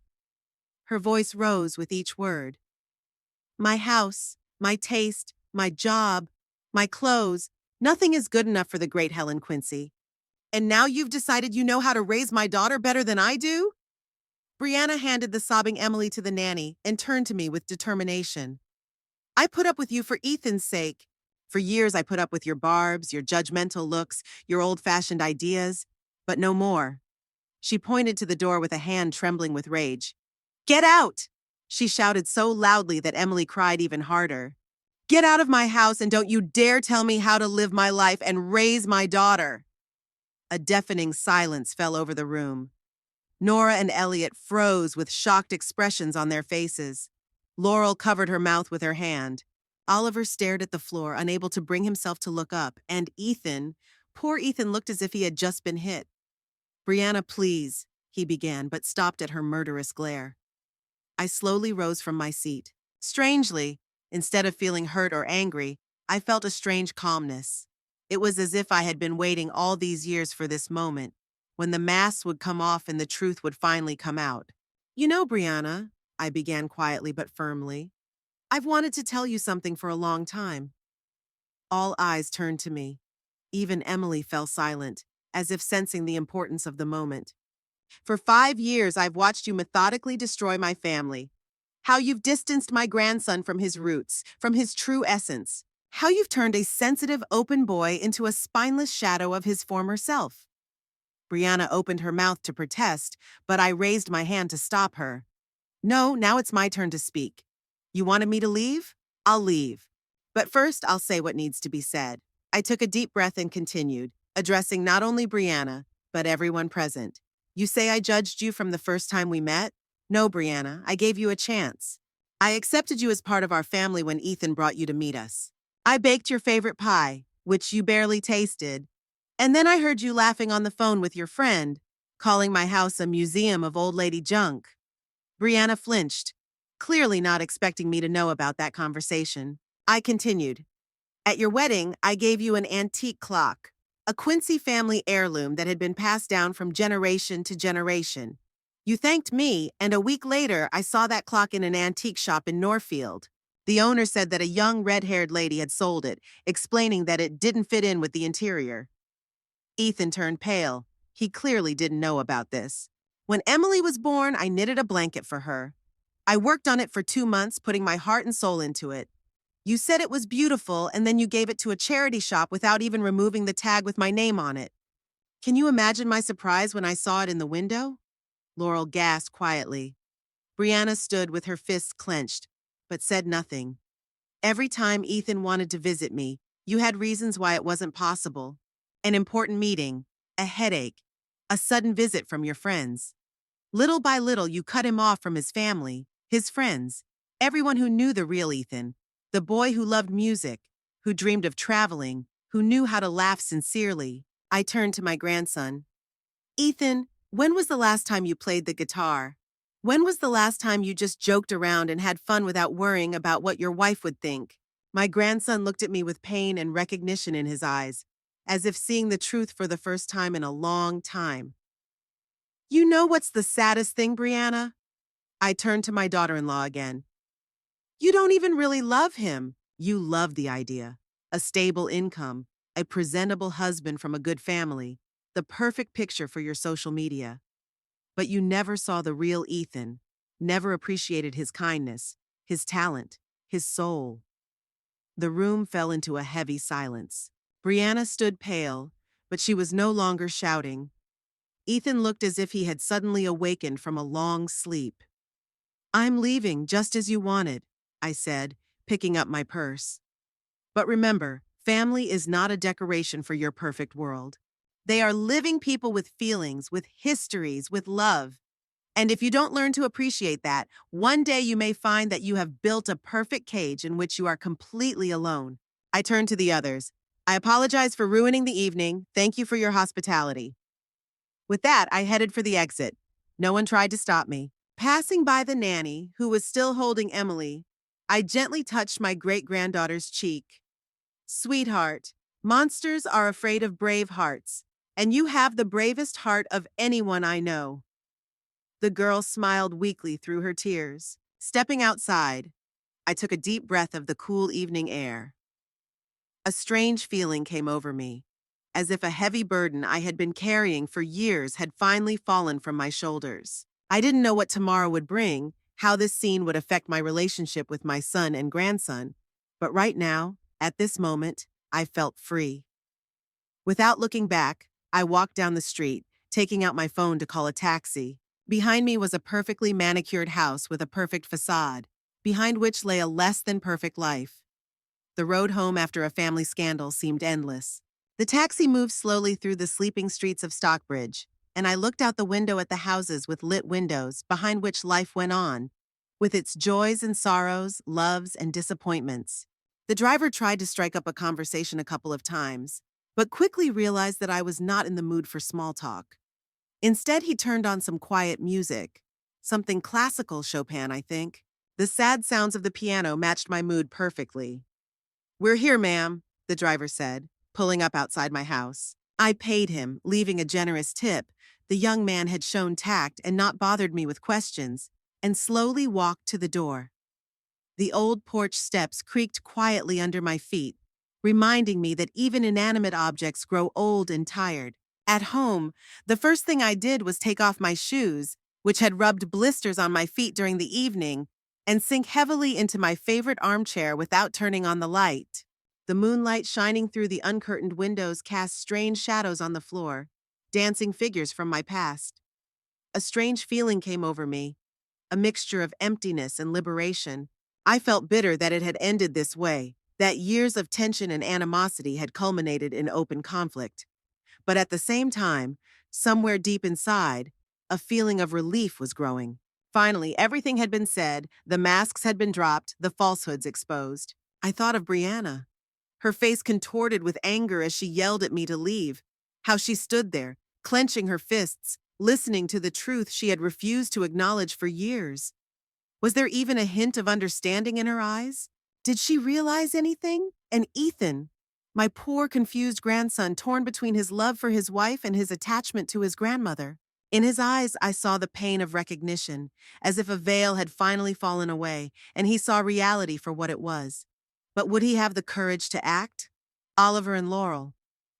Her voice rose with each word. My house, my taste, my job, my clothes, nothing is good enough for the great Helen Quincy. And now you've decided you know how to raise my daughter better than I do? Brianna handed the sobbing Emily to the nanny and turned to me with determination. I put up with you for Ethan's sake. For years I put up with your barbs, your judgmental looks, your old-fashioned ideas, but no more. She pointed to the door with a hand trembling with rage. Get out! She shouted so loudly that Emily cried even harder. Get out of my house and don't you dare tell me how to live my life and raise my daughter. A deafening silence fell over the room. Nora and Elliot froze with shocked expressions on their faces. Laurel covered her mouth with her hand. Oliver stared at the floor, unable to bring himself to look up, and poor Ethan looked as if he had just been hit. Brianna, please, he began, but stopped at her murderous glare. I slowly rose from my seat. Strangely, instead of feeling hurt or angry, I felt a strange calmness. It was as if I had been waiting all these years for this moment, when the mask would come off and the truth would finally come out. You know, Brianna, I began quietly but firmly, I've wanted to tell you something for a long time. All eyes turned to me. Even Emily fell silent, as if sensing the importance of the moment. For 5 years, I've watched you methodically destroy my family. How you've distanced my grandson from his roots, from his true essence. How you've turned a sensitive, open boy into a spineless shadow of his former self. Brianna opened her mouth to protest, but I raised my hand to stop her. No, now it's my turn to speak. You wanted me to leave? I'll leave. But first, I'll say what needs to be said. I took a deep breath and continued, addressing not only Brianna, but everyone present. You say I judged you from the first time we met? No, Brianna, I gave you a chance. I accepted you as part of our family when Ethan brought you to meet us. I baked your favorite pie, which you barely tasted, and then I heard you laughing on the phone with your friend, calling my house a museum of old lady junk. Brianna flinched, clearly not expecting me to know about that conversation. I continued. At your wedding, I gave you an antique clock. a Quincy family heirloom that had been passed down from generation to generation. You thanked me, and a week later, I saw that clock in an antique shop in Norfield. The owner said that a young red-haired lady had sold it, explaining that it didn't fit in with the interior. Ethan turned pale. He clearly didn't know about this. When Emily was born, I knitted a blanket for her. I worked on it for 2 months, putting my heart and soul into it. You said it was beautiful, and then you gave it to a charity shop without even removing the tag with my name on it. Can you imagine my surprise when I saw it in the window? Laurel gasped quietly. Brianna stood with her fists clenched, but said nothing. Every time Ethan wanted to visit me, you had reasons why it wasn't possible. An important meeting, a headache, a sudden visit from your friends. Little by little, you cut him off from his family, his friends, everyone who knew the real Ethan, the boy who loved music, who dreamed of traveling, who knew how to laugh sincerely. I turned to my grandson. Ethan, when was the last time you played the guitar? When was the last time you just joked around and had fun without worrying about what your wife would think? My grandson looked at me with pain and recognition in his eyes, as if seeing the truth for the first time in a long time. You know what's the saddest thing, Brianna? I turned to my daughter-in-law again. You don't even really love him. You love the idea. A stable income, a presentable husband from a good family, the perfect picture for your social media. But you never saw the real Ethan, never appreciated his kindness, his talent, his soul. The room fell into a heavy silence. Brianna stood pale, but she was no longer shouting. Ethan looked as if he had suddenly awakened from a long sleep. I'm leaving just as you wanted, I said, picking up my purse. But remember, family is not a decoration for your perfect world. They are living people with feelings, with histories, with love. And if you don't learn to appreciate that, one day you may find that you have built a perfect cage in which you are completely alone. I turned to the others. I apologize for ruining the evening. Thank you for your hospitality. With that, I headed for the exit. No one tried to stop me. Passing by the nanny, who was still holding Emily, I gently touched my great-granddaughter's cheek. Sweetheart, monsters are afraid of brave hearts, and you have the bravest heart of anyone I know. The girl smiled weakly through her tears. Stepping outside, I took a deep breath of the cool evening air. A strange feeling came over me, as if a heavy burden I had been carrying for years had finally fallen from my shoulders. I didn't know what tomorrow would bring, how this scene would affect my relationship with my son and grandson, but right now, at this moment, I felt free. Without looking back, I walked down the street, taking out my phone to call a taxi. Behind me was a perfectly manicured house with a perfect facade, behind which lay a less than perfect life. The road home after a family scandal seemed endless. The taxi moved slowly through the sleeping streets of Stockbridge, and I looked out the window at the houses with lit windows behind which life went on, with its joys and sorrows, loves and disappointments. The driver tried to strike up a conversation a couple of times, but quickly realized that I was not in the mood for small talk. Instead, he turned on some quiet music, something classical Chopin, I think. The sad sounds of the piano matched my mood perfectly. We're here, ma'am, the driver said, pulling up outside my house. I paid him, leaving a generous tip. The young man had shown tact and not bothered me with questions, and slowly walked to the door. The old porch steps creaked quietly under my feet, reminding me that even inanimate objects grow old and tired. At home, the first thing I did was take off my shoes, which had rubbed blisters on my feet during the evening, and sink heavily into my favorite armchair without turning on the light. The moonlight shining through the uncurtained windows cast strange shadows on the floor, dancing figures from my past. A strange feeling came over me, a mixture of emptiness and liberation. I felt bitter that it had ended this way, that years of tension and animosity had culminated in open conflict. But at the same time, somewhere deep inside, a feeling of relief was growing. Finally, everything had been said, the masks had been dropped, the falsehoods exposed. I thought of Brianna. Her face contorted with anger as she yelled at me to leave. How she stood there, clenching her fists, listening to the truth she had refused to acknowledge for years. Was there even a hint of understanding in her eyes? Did she realize anything? And Ethan? My poor, confused grandson torn between his love for his wife and his attachment to his grandmother. In his eyes, I saw the pain of recognition, as if a veil had finally fallen away, and he saw reality for what it was. But would he have the courage to act? Oliver and Laurel.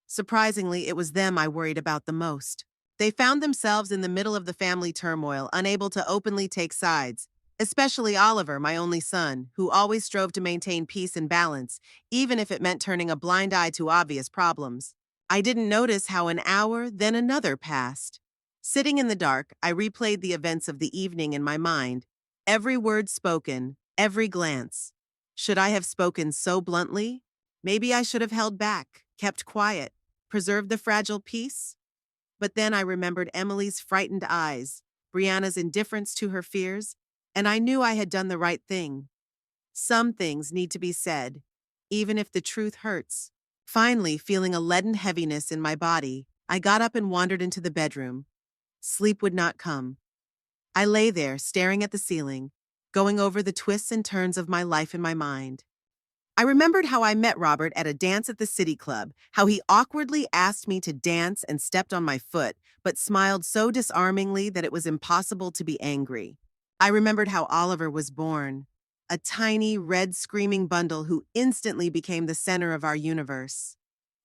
Surprisingly, it was them I worried about the most. They found themselves in the middle of the family turmoil, unable to openly take sides. Especially Oliver, my only son, who always strove to maintain peace and balance, even if it meant turning a blind eye to obvious problems. I didn't notice how an hour, then another passed. Sitting in the dark, I replayed the events of the evening in my mind. Every word spoken, every glance. Should I have spoken so bluntly? Maybe I should have held back, kept quiet, preserved the fragile peace. But then I remembered Emily's frightened eyes, Brianna's indifference to her fears, and I knew I had done the right thing. Some things need to be said, even if the truth hurts. Finally, feeling a leaden heaviness in my body, I got up and wandered into the bedroom. Sleep would not come. I lay there, staring at the ceiling, going over the twists and turns of my life in my mind. I remembered how I met Robert at a dance at the City Club, how he awkwardly asked me to dance and stepped on my foot, but smiled so disarmingly that it was impossible to be angry. I remembered how Oliver was born, a tiny, red screaming bundle who instantly became the center of our universe.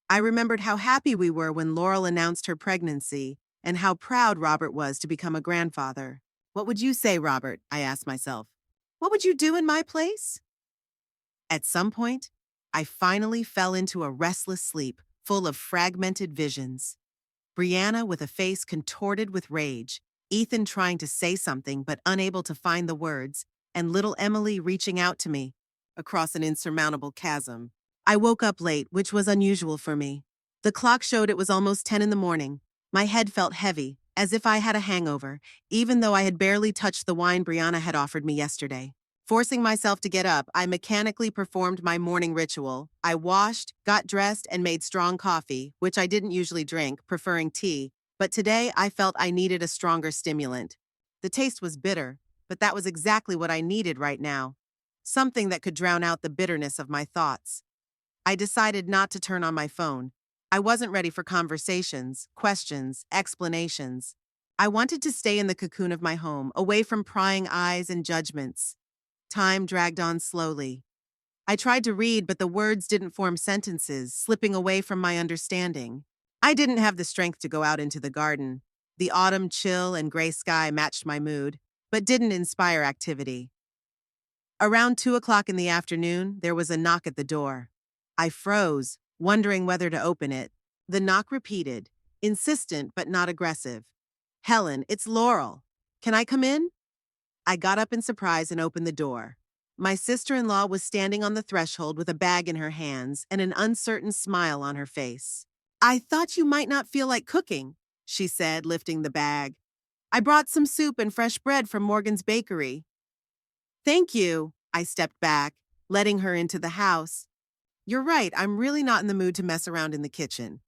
I remembered how happy we were when Laurel announced her pregnancy, and how proud Robert was to become a grandfather. What would you say, Robert? I asked myself. What would you do in my place? At some point, I finally fell into a restless sleep full of fragmented visions. Brianna with a face contorted with rage, Ethan trying to say something but unable to find the words, and little Emily reaching out to me across an insurmountable chasm. I woke up late, which was unusual for me. The clock showed it was almost 10 in the morning. My head felt heavy, as if I had a hangover, even though I had barely touched the wine Brianna had offered me yesterday. Forcing myself to get up, I mechanically performed my morning ritual. I washed, got dressed, and made strong coffee, which I didn't usually drink, preferring tea, but today I felt I needed a stronger stimulant. The taste was bitter, but that was exactly what I needed right now. Something that could drown out the bitterness of my thoughts. I decided not to turn on my phone. I wasn't ready for conversations, questions, explanations. I wanted to stay in the cocoon of my home, away from prying eyes and judgments. Time dragged on slowly. I tried to read, but the words didn't form sentences, slipping away from my understanding. I didn't have the strength to go out into the garden. The autumn chill and gray sky matched my mood, but didn't inspire activity. Around 2 o'clock in the afternoon, there was a knock at the door. I froze, wondering whether to open it. The knock repeated, insistent but not aggressive. Helen, it's Laurel. Can I come in? I got up in surprise and opened the door. My sister-in-law was standing on the threshold with a bag in her hands and an uncertain smile on her face. I thought you might not feel like cooking, she said, lifting the bag. I brought some soup and fresh bread from Morgan's bakery. Thank you, I stepped back, letting her into the house. You're right, I'm really not in the mood to mess around in the kitchen.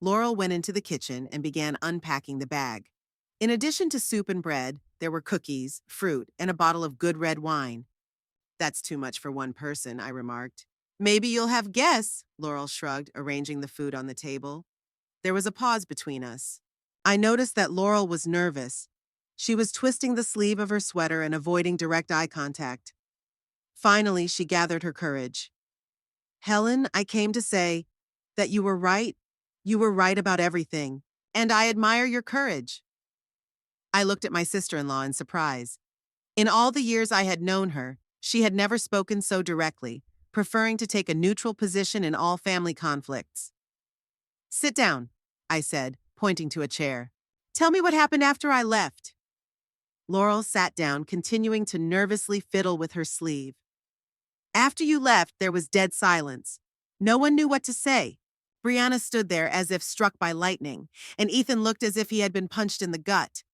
Laurel went into the kitchen and began unpacking the bag. In addition to soup and bread, there were cookies, fruit, and a bottle of good red wine. That's too much for one person, I remarked. Maybe you'll have guests, Laurel shrugged, arranging the food on the table. There was a pause between us. I noticed that Laurel was nervous. She was twisting the sleeve of her sweater and avoiding direct eye contact. Finally, she gathered her courage. Helen, I came to say that you were right. You were right about everything, and I admire your courage. I looked at my sister-in-law in surprise. In all the years I had known her, she had never spoken so directly, preferring to take a neutral position in all family conflicts. Sit down, I said, pointing to a chair. Tell me what happened after I left. Laurel sat down, continuing to nervously fiddle with her sleeve. After you left, there was dead silence. No one knew what to say. Brianna stood there as if struck by lightning, and Ethan looked as if he had been punched in the gut.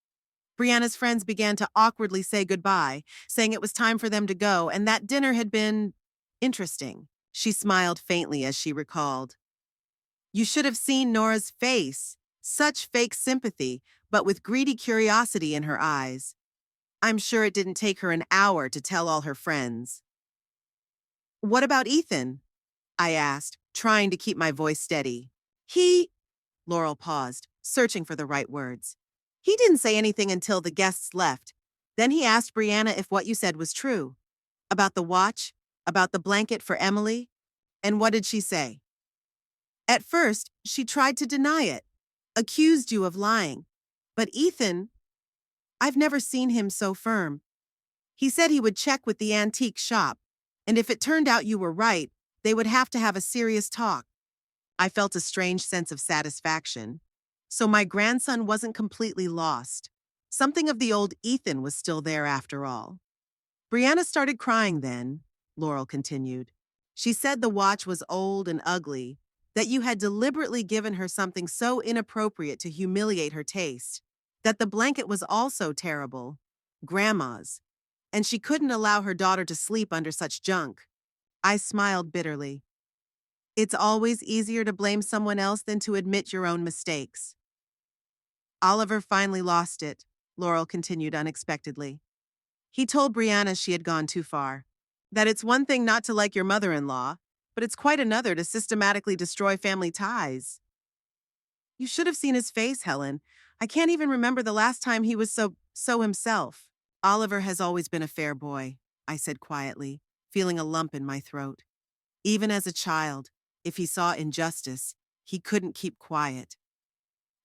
Brianna's friends began to awkwardly say goodbye, saying it was time for them to go, and that dinner had been interesting. She smiled faintly as she recalled. You should have seen Nora's face. Such fake sympathy, but with greedy curiosity in her eyes. I'm sure it didn't take her an hour to tell all her friends. What about Ethan? I asked, trying to keep my voice steady. Laurel paused, searching for the right words. He didn't say anything until the guests left. Then he asked Brianna if what you said was true. About the watch, about the blanket for Emily, and what did she say? At first, she tried to deny it, accused you of lying. But Ethan, I've never seen him so firm. He said he would check with the antique shop, and if it turned out you were right, they would have to have a serious talk. I felt a strange sense of satisfaction. So my grandson wasn't completely lost. Something of the old Ethan was still there after all. Brianna started crying then, Laurel continued. She said the watch was old and ugly, that you had deliberately given her something so inappropriate to humiliate her taste, that the blanket was also terrible, Grandma's, and she couldn't allow her daughter to sleep under such junk. I smiled bitterly. It's always easier to blame someone else than to admit your own mistakes. Oliver finally lost it, Laurel continued unexpectedly. He told Brianna she had gone too far. That it's one thing not to like your mother-in-law, but it's quite another to systematically destroy family ties. You should have seen his face, Helen. I can't even remember the last time he was so himself. Oliver has always been a fair boy, I said quietly, feeling a lump in my throat. Even as a child, if he saw injustice, he couldn't keep quiet.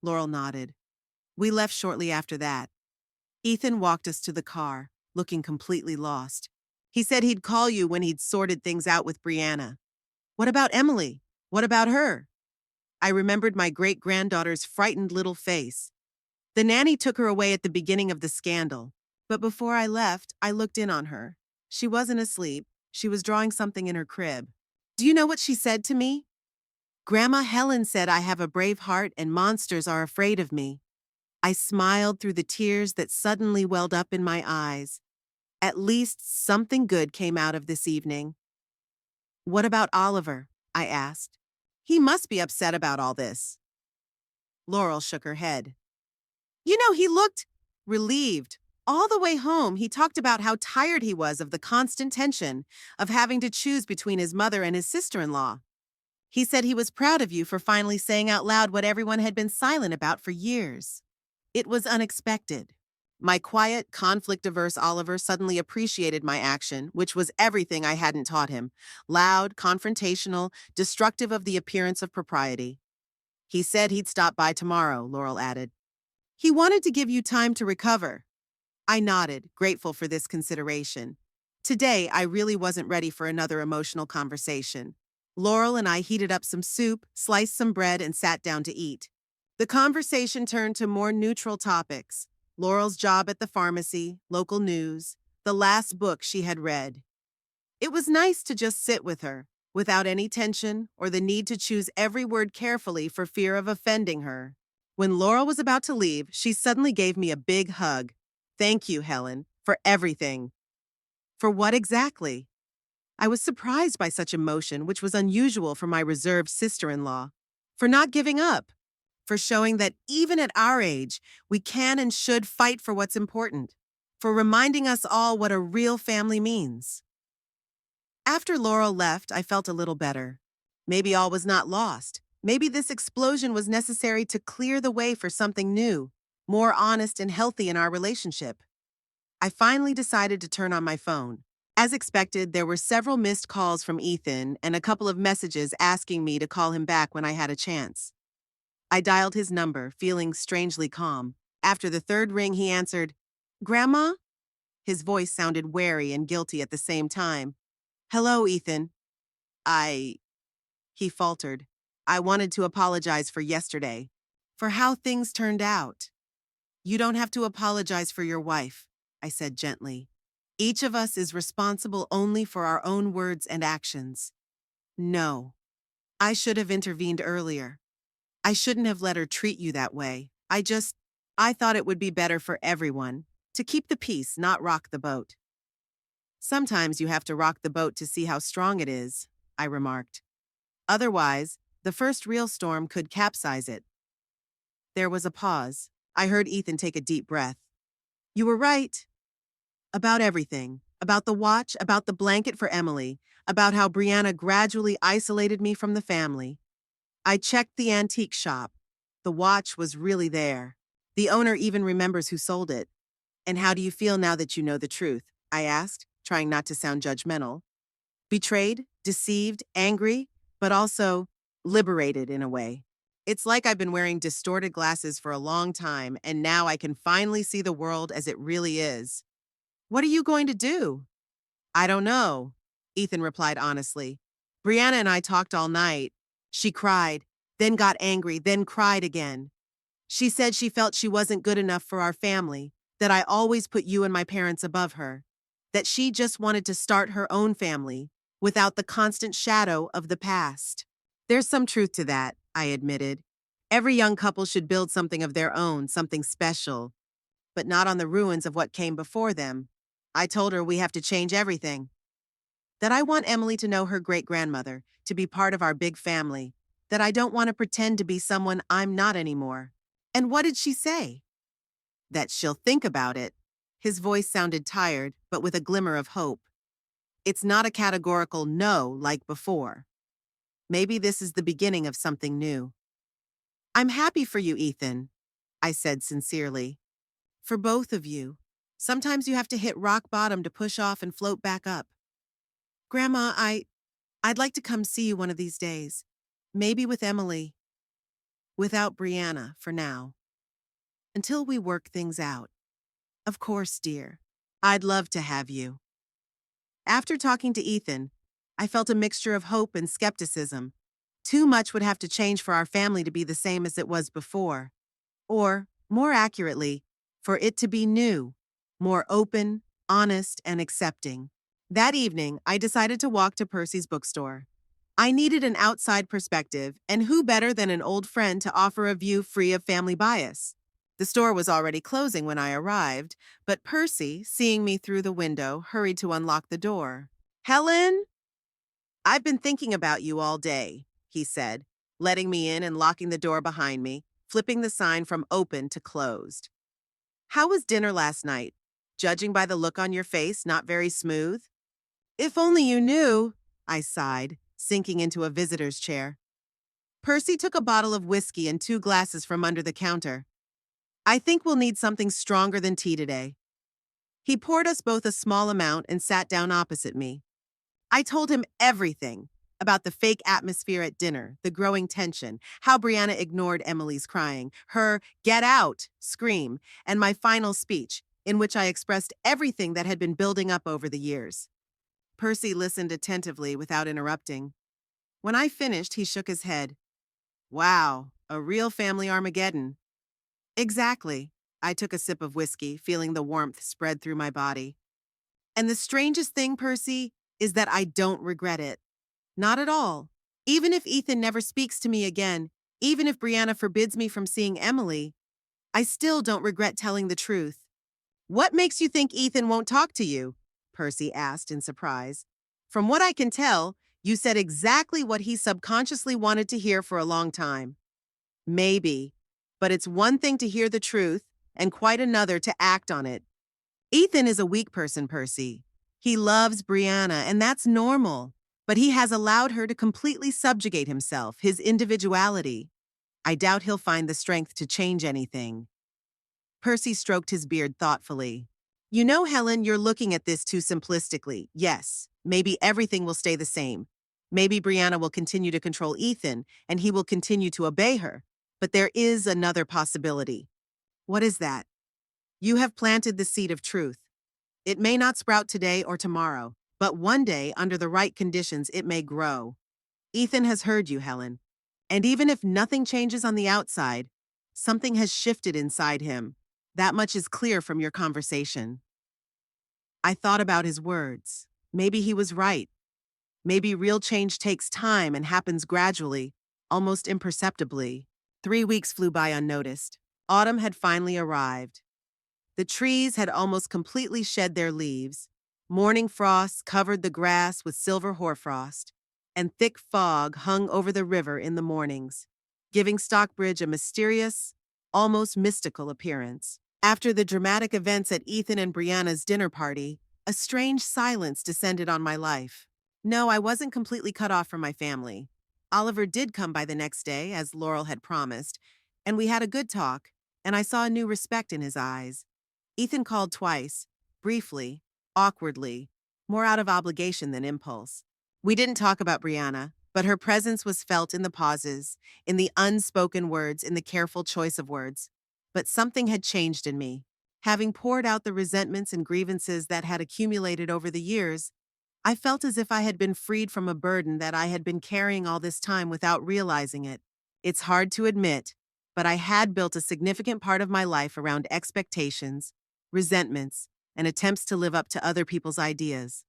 Laurel nodded. We left shortly after that. Ethan walked us to the car, looking completely lost. He said he'd call you when he'd sorted things out with Brianna. What about Emily? What about her? I remembered my great-granddaughter's frightened little face. The nanny took her away at the beginning of the scandal, but before I left, I looked in on her. She wasn't asleep. She was drawing something in her crib. Do you know what she said to me? Grandma Helen said I have a brave heart and monsters are afraid of me. I smiled through the tears that suddenly welled up in my eyes. At least something good came out of this evening. What about Oliver? I asked. He must be upset about all this. Laurel shook her head. You know, he looked relieved. All the way home, he talked about how tired he was of the constant tension of having to choose between his mother and his sister-in-law. He said he was proud of you for finally saying out loud what everyone had been silent about for years. It was unexpected. My quiet, conflict-averse Oliver suddenly appreciated my action, which was everything I hadn't taught him. Loud, confrontational, destructive of the appearance of propriety. He said he'd stop by tomorrow, Laurel added. He wanted to give you time to recover. I nodded, grateful for this consideration. Today, I really wasn't ready for another emotional conversation. Laurel and I heated up some soup, sliced some bread, and sat down to eat. The conversation turned to more neutral topics. Laurel's job at the pharmacy, local news, the last book she had read. It was nice to just sit with her, without any tension or the need to choose every word carefully for fear of offending her. When Laurel was about to leave, she suddenly gave me a big hug. Thank you, Helen, for everything. For what exactly? I was surprised by such emotion, which was unusual for my reserved sister-in-law. For not giving up. For showing that even at our age, we can and should fight for what's important. For reminding us all what a real family means. After Laurel left, I felt a little better. Maybe all was not lost. Maybe this explosion was necessary to clear the way for something new, more honest and healthy in our relationship. I finally decided to turn on my phone. As expected, there were several missed calls from Ethan and a couple of messages asking me to call him back when I had a chance. I dialed his number, feeling strangely calm. After the third ring, he answered, Grandma? His voice sounded wary and guilty at the same time. Hello, Ethan. He faltered. I wanted to apologize for yesterday, for how things turned out. You don't have to apologize for your wife, I said gently. Each of us is responsible only for our own words and actions. No. I should have intervened earlier. I shouldn't have let her treat you that way. I thought it would be better for everyone, to keep the peace, not rock the boat. Sometimes you have to rock the boat to see how strong it is, I remarked. Otherwise, the first real storm could capsize it. There was a pause. I heard Ethan take a deep breath. You were right. About everything. About the watch, about the blanket for Emily, about how Brianna gradually isolated me from the family. I checked the antique shop. The watch was really there. The owner even remembers who sold it. And how do you feel now that you know the truth? I asked, trying not to sound judgmental. Betrayed, deceived, angry, but also liberated in a way. It's like I've been wearing distorted glasses for a long time, and now I can finally see the world as it really is. What are you going to do? I don't know, Ethan replied honestly. Brianna and I talked all night. She cried, then got angry, then cried again. She said she felt she wasn't good enough for our family, that I always put you and my parents above her, that she just wanted to start her own family without the constant shadow of the past. There's some truth to that, I admitted. Every young couple should build something of their own, something special, but not on the ruins of what came before them. I told her we have to change everything. That I want Emily to know her great-grandmother, to be part of our big family, that I don't want to pretend to be someone I'm not anymore. And what did she say? That she'll think about it. His voice sounded tired, but with a glimmer of hope. It's not a categorical no like before. Maybe this is the beginning of something new. I'm happy for you, Ethan, I said sincerely. For both of you. Sometimes you have to hit rock bottom to push off and float back up. Grandma, I'd like to come see you one of these days. Maybe with Emily. Without Brianna, for now. Until we work things out. Of course, dear. I'd love to have you. After talking to Ethan, I felt a mixture of hope and skepticism. Too much would have to change for our family to be the same as it was before. Or, more accurately, for it to be new, more open, honest, and accepting. That evening, I decided to walk to Percy's bookstore. I needed an outside perspective, and who better than an old friend to offer a view free of family bias? The store was already closing when I arrived, but Percy, seeing me through the window, hurried to unlock the door. Helen? I've been thinking about you all day, he said, letting me in and locking the door behind me, flipping the sign from open to closed. How was dinner last night? Judging by the look on your face, not very smooth? If only you knew, I sighed, sinking into a visitor's chair. Percy took a bottle of whiskey and 2 glasses from under the counter. I think we'll need something stronger than tea today. He poured us both a small amount and sat down opposite me. I told him everything about the fake atmosphere at dinner, the growing tension, how Brianna ignored Emily's crying, her "get out" scream, and my final speech, in which I expressed everything that had been building up over the years. Percy listened attentively without interrupting. When I finished, he shook his head. Wow, a real family Armageddon. Exactly. I took a sip of whiskey, feeling the warmth spread through my body. And the strangest thing, Percy, is that I don't regret it. Not at all. Even if Ethan never speaks to me again, even if Brianna forbids me from seeing Emily, I still don't regret telling the truth. What makes you think Ethan won't talk to you? Percy asked in surprise. From what I can tell, you said exactly what he subconsciously wanted to hear for a long time. Maybe, but it's one thing to hear the truth and quite another to act on it. Ethan is a weak person, Percy. He loves Brianna, and that's normal, but he has allowed her to completely subjugate himself, his individuality. I doubt he'll find the strength to change anything. Percy stroked his beard thoughtfully. You know, Helen, you're looking at this too simplistically. Yes, maybe everything will stay the same. Maybe Brianna will continue to control Ethan, and he will continue to obey her. But there is another possibility. What is that? You have planted the seed of truth. It may not sprout today or tomorrow, but one day, under the right conditions, it may grow. Ethan has heard you, Helen. And even if nothing changes on the outside, something has shifted inside him. That much is clear from your conversation. I thought about his words. Maybe he was right. Maybe real change takes time and happens gradually, almost imperceptibly. 3 weeks flew by unnoticed. Autumn had finally arrived. The trees had almost completely shed their leaves. Morning frosts covered the grass with silver hoarfrost, and thick fog hung over the river in the mornings, giving Stockbridge a mysterious, almost mystical appearance. After the dramatic events at Ethan and Brianna's dinner party, a strange silence descended on my life. No, I wasn't completely cut off from my family. Oliver did come by the next day, as Laurel had promised, and we had a good talk, and I saw a new respect in his eyes. Ethan called twice, briefly, awkwardly, more out of obligation than impulse. We didn't talk about Brianna, but her presence was felt in the pauses, in the unspoken words, in the careful choice of words. But something had changed in me. Having poured out the resentments and grievances that had accumulated over the years, I felt as if I had been freed from a burden that I had been carrying all this time without realizing it. It's hard to admit, but I had built a significant part of my life around expectations, resentments, and attempts to live up to other people's ideas.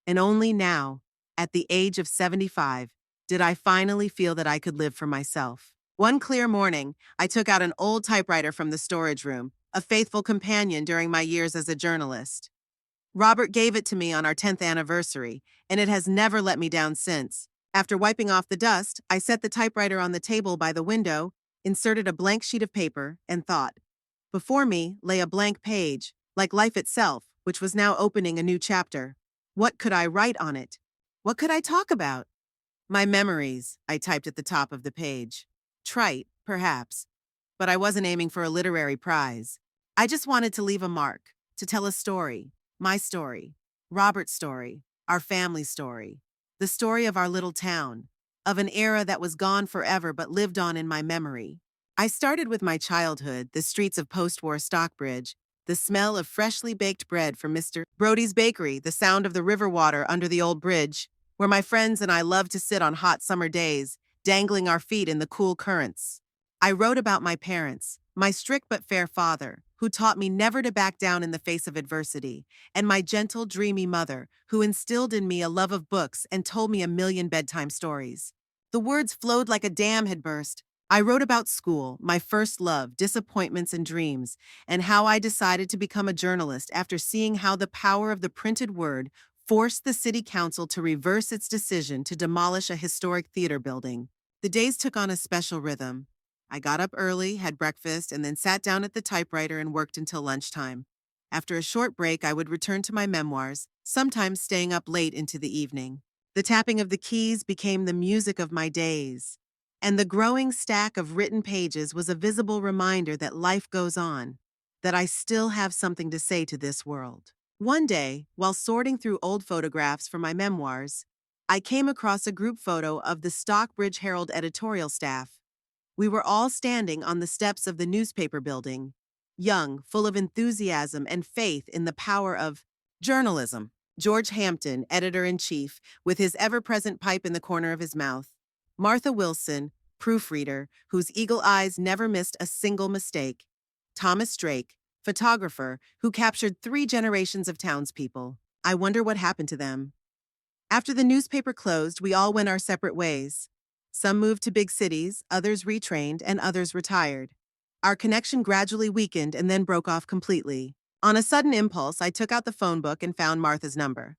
And only now, at the age of 75, did I finally feel that I could live for myself. One clear morning, I took out an old typewriter from the storage room, a faithful companion during my years as a journalist. Robert gave it to me on our 10th anniversary, and it has never let me down since. After wiping off the dust, I set the typewriter on the table by the window, inserted a blank sheet of paper, and thought. Before me lay a blank page, like life itself, which was now opening a new chapter. What could I write on it? What could I talk about? My memories, I typed at the top of the page. Trite, perhaps, but I wasn't aiming for a literary prize. I just wanted to leave a mark, to tell a story. My story, Robert's story, our family story, the story of our little town, of an era that was gone forever but lived on in my memory. I started with my childhood, the streets of post-war Stockbridge, the smell of freshly baked bread from Mr. Brody's bakery, the sound of the river water under the old bridge, where my friends and I loved to sit on hot summer days, dangling our feet in the cool currents. I wrote about my parents, my strict but fair father, who taught me never to back down in the face of adversity, and my gentle, dreamy mother, who instilled in me a love of books and told me a million bedtime stories. The words flowed like a dam had burst. I wrote about school, my first love, disappointments, and dreams, and how I decided to become a journalist after seeing how the power of the printed word forced the city council to reverse its decision to demolish a historic theater building. The days took on a special rhythm. I got up early, had breakfast, and then sat down at the typewriter and worked until lunchtime. After a short break, I would return to my memoirs, sometimes staying up late into the evening. The tapping of the keys became the music of my days, and the growing stack of written pages was a visible reminder that life goes on, that I still have something to say to this world. One day, while sorting through old photographs for my memoirs, I came across a group photo of the Stockbridge Herald editorial staff. We were all standing on the steps of the newspaper building, young, full of enthusiasm and faith in the power of journalism. George Hampton, editor-in-chief, with his ever-present pipe in the corner of his mouth. Martha Wilson, proofreader, whose eagle eyes never missed a single mistake. Thomas Drake, photographer, who captured 3 generations of townspeople. I wonder what happened to them. After the newspaper closed, we all went our separate ways. Some moved to big cities, others retrained, and others retired. Our connection gradually weakened and then broke off completely. On a sudden impulse, I took out the phone book and found Martha's number.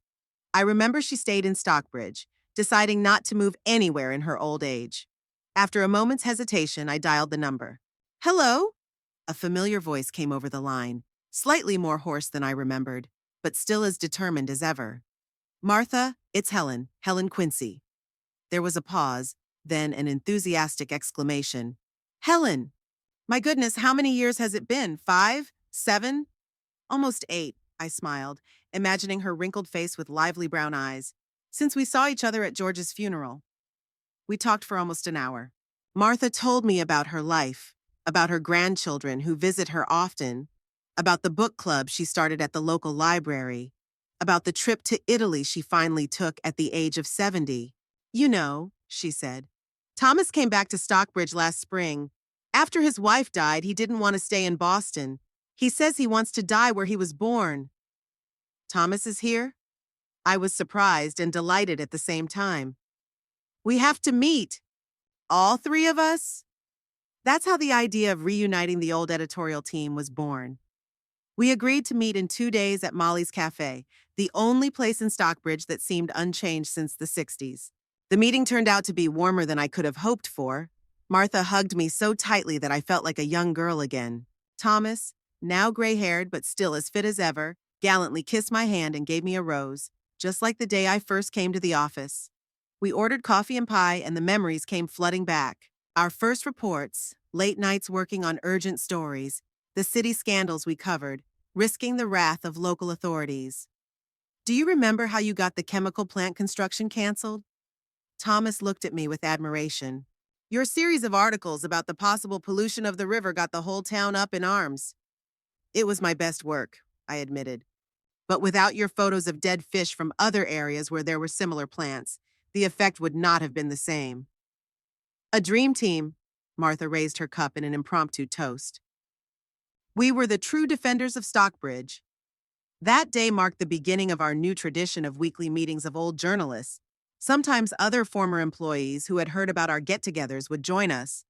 I remember she stayed in Stockbridge, deciding not to move anywhere in her old age. After a moment's hesitation, I dialed the number. Hello? A familiar voice came over the line, slightly more hoarse than I remembered, but still as determined as ever. Martha, it's Helen Quincy. There was a pause, then an enthusiastic exclamation. Helen! My goodness, how many years has it been? 5? 7? Almost 8, I smiled, imagining her wrinkled face with lively brown eyes. Since we saw each other at George's funeral. We talked for almost an hour. Martha told me about her life, about her grandchildren who visit her often, about the book club she started at the local library, about the trip to Italy she finally took at the age of 70. You know, she said, Thomas came back to Stockbridge last spring. After his wife died, he didn't want to stay in Boston. He says he wants to die where he was born. Thomas is here? I was surprised and delighted at the same time. We have to meet. All 3 of us? That's how the idea of reuniting the old editorial team was born. We agreed to meet in 2 days at Molly's Cafe, the only place in Stockbridge that seemed unchanged since the 60s. The meeting turned out to be warmer than I could have hoped for. Martha hugged me so tightly that I felt like a young girl again. Thomas, now gray-haired but still as fit as ever, gallantly kissed my hand and gave me a rose. just like the day I first came to the office. We ordered coffee and pie, and the memories came flooding back. Our first reports, late nights working on urgent stories, the city scandals we covered, risking the wrath of local authorities. Do you remember how you got the chemical plant construction canceled? Thomas looked at me with admiration. Your series of articles about the possible pollution of the river got the whole town up in arms. It was my best work, I admitted. But without your photos of dead fish from other areas where there were similar plants, the effect would not have been the same. A dream team, Martha raised her cup in an impromptu toast. We were the true defenders of Stockbridge. That day marked the beginning of our new tradition of weekly meetings of old journalists. Sometimes other former employees who had heard about our get-togethers would join us.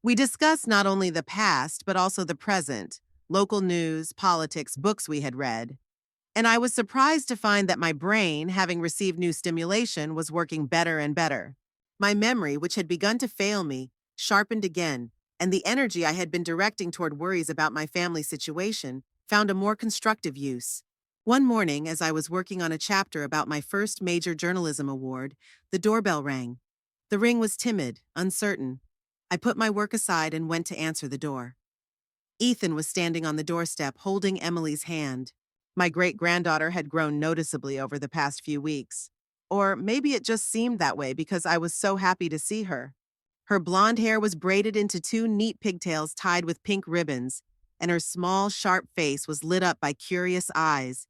We discussed not only the past, but also the present, local news, politics, books we had read. And I was surprised to find that my brain, having received new stimulation, was working better and better. My memory, which had begun to fail me, sharpened again, and the energy I had been directing toward worries about my family situation found a more constructive use. One morning, as I was working on a chapter about my first major journalism award, the doorbell rang. The ring was timid, uncertain. I put my work aside and went to answer the door. Ethan was standing on the doorstep holding Emily's hand. My great-granddaughter had grown noticeably over the past few weeks. Or maybe it just seemed that way because I was so happy to see her. Her blonde hair was braided into two neat pigtails tied with pink ribbons, and her small, sharp face was lit up by curious eyes,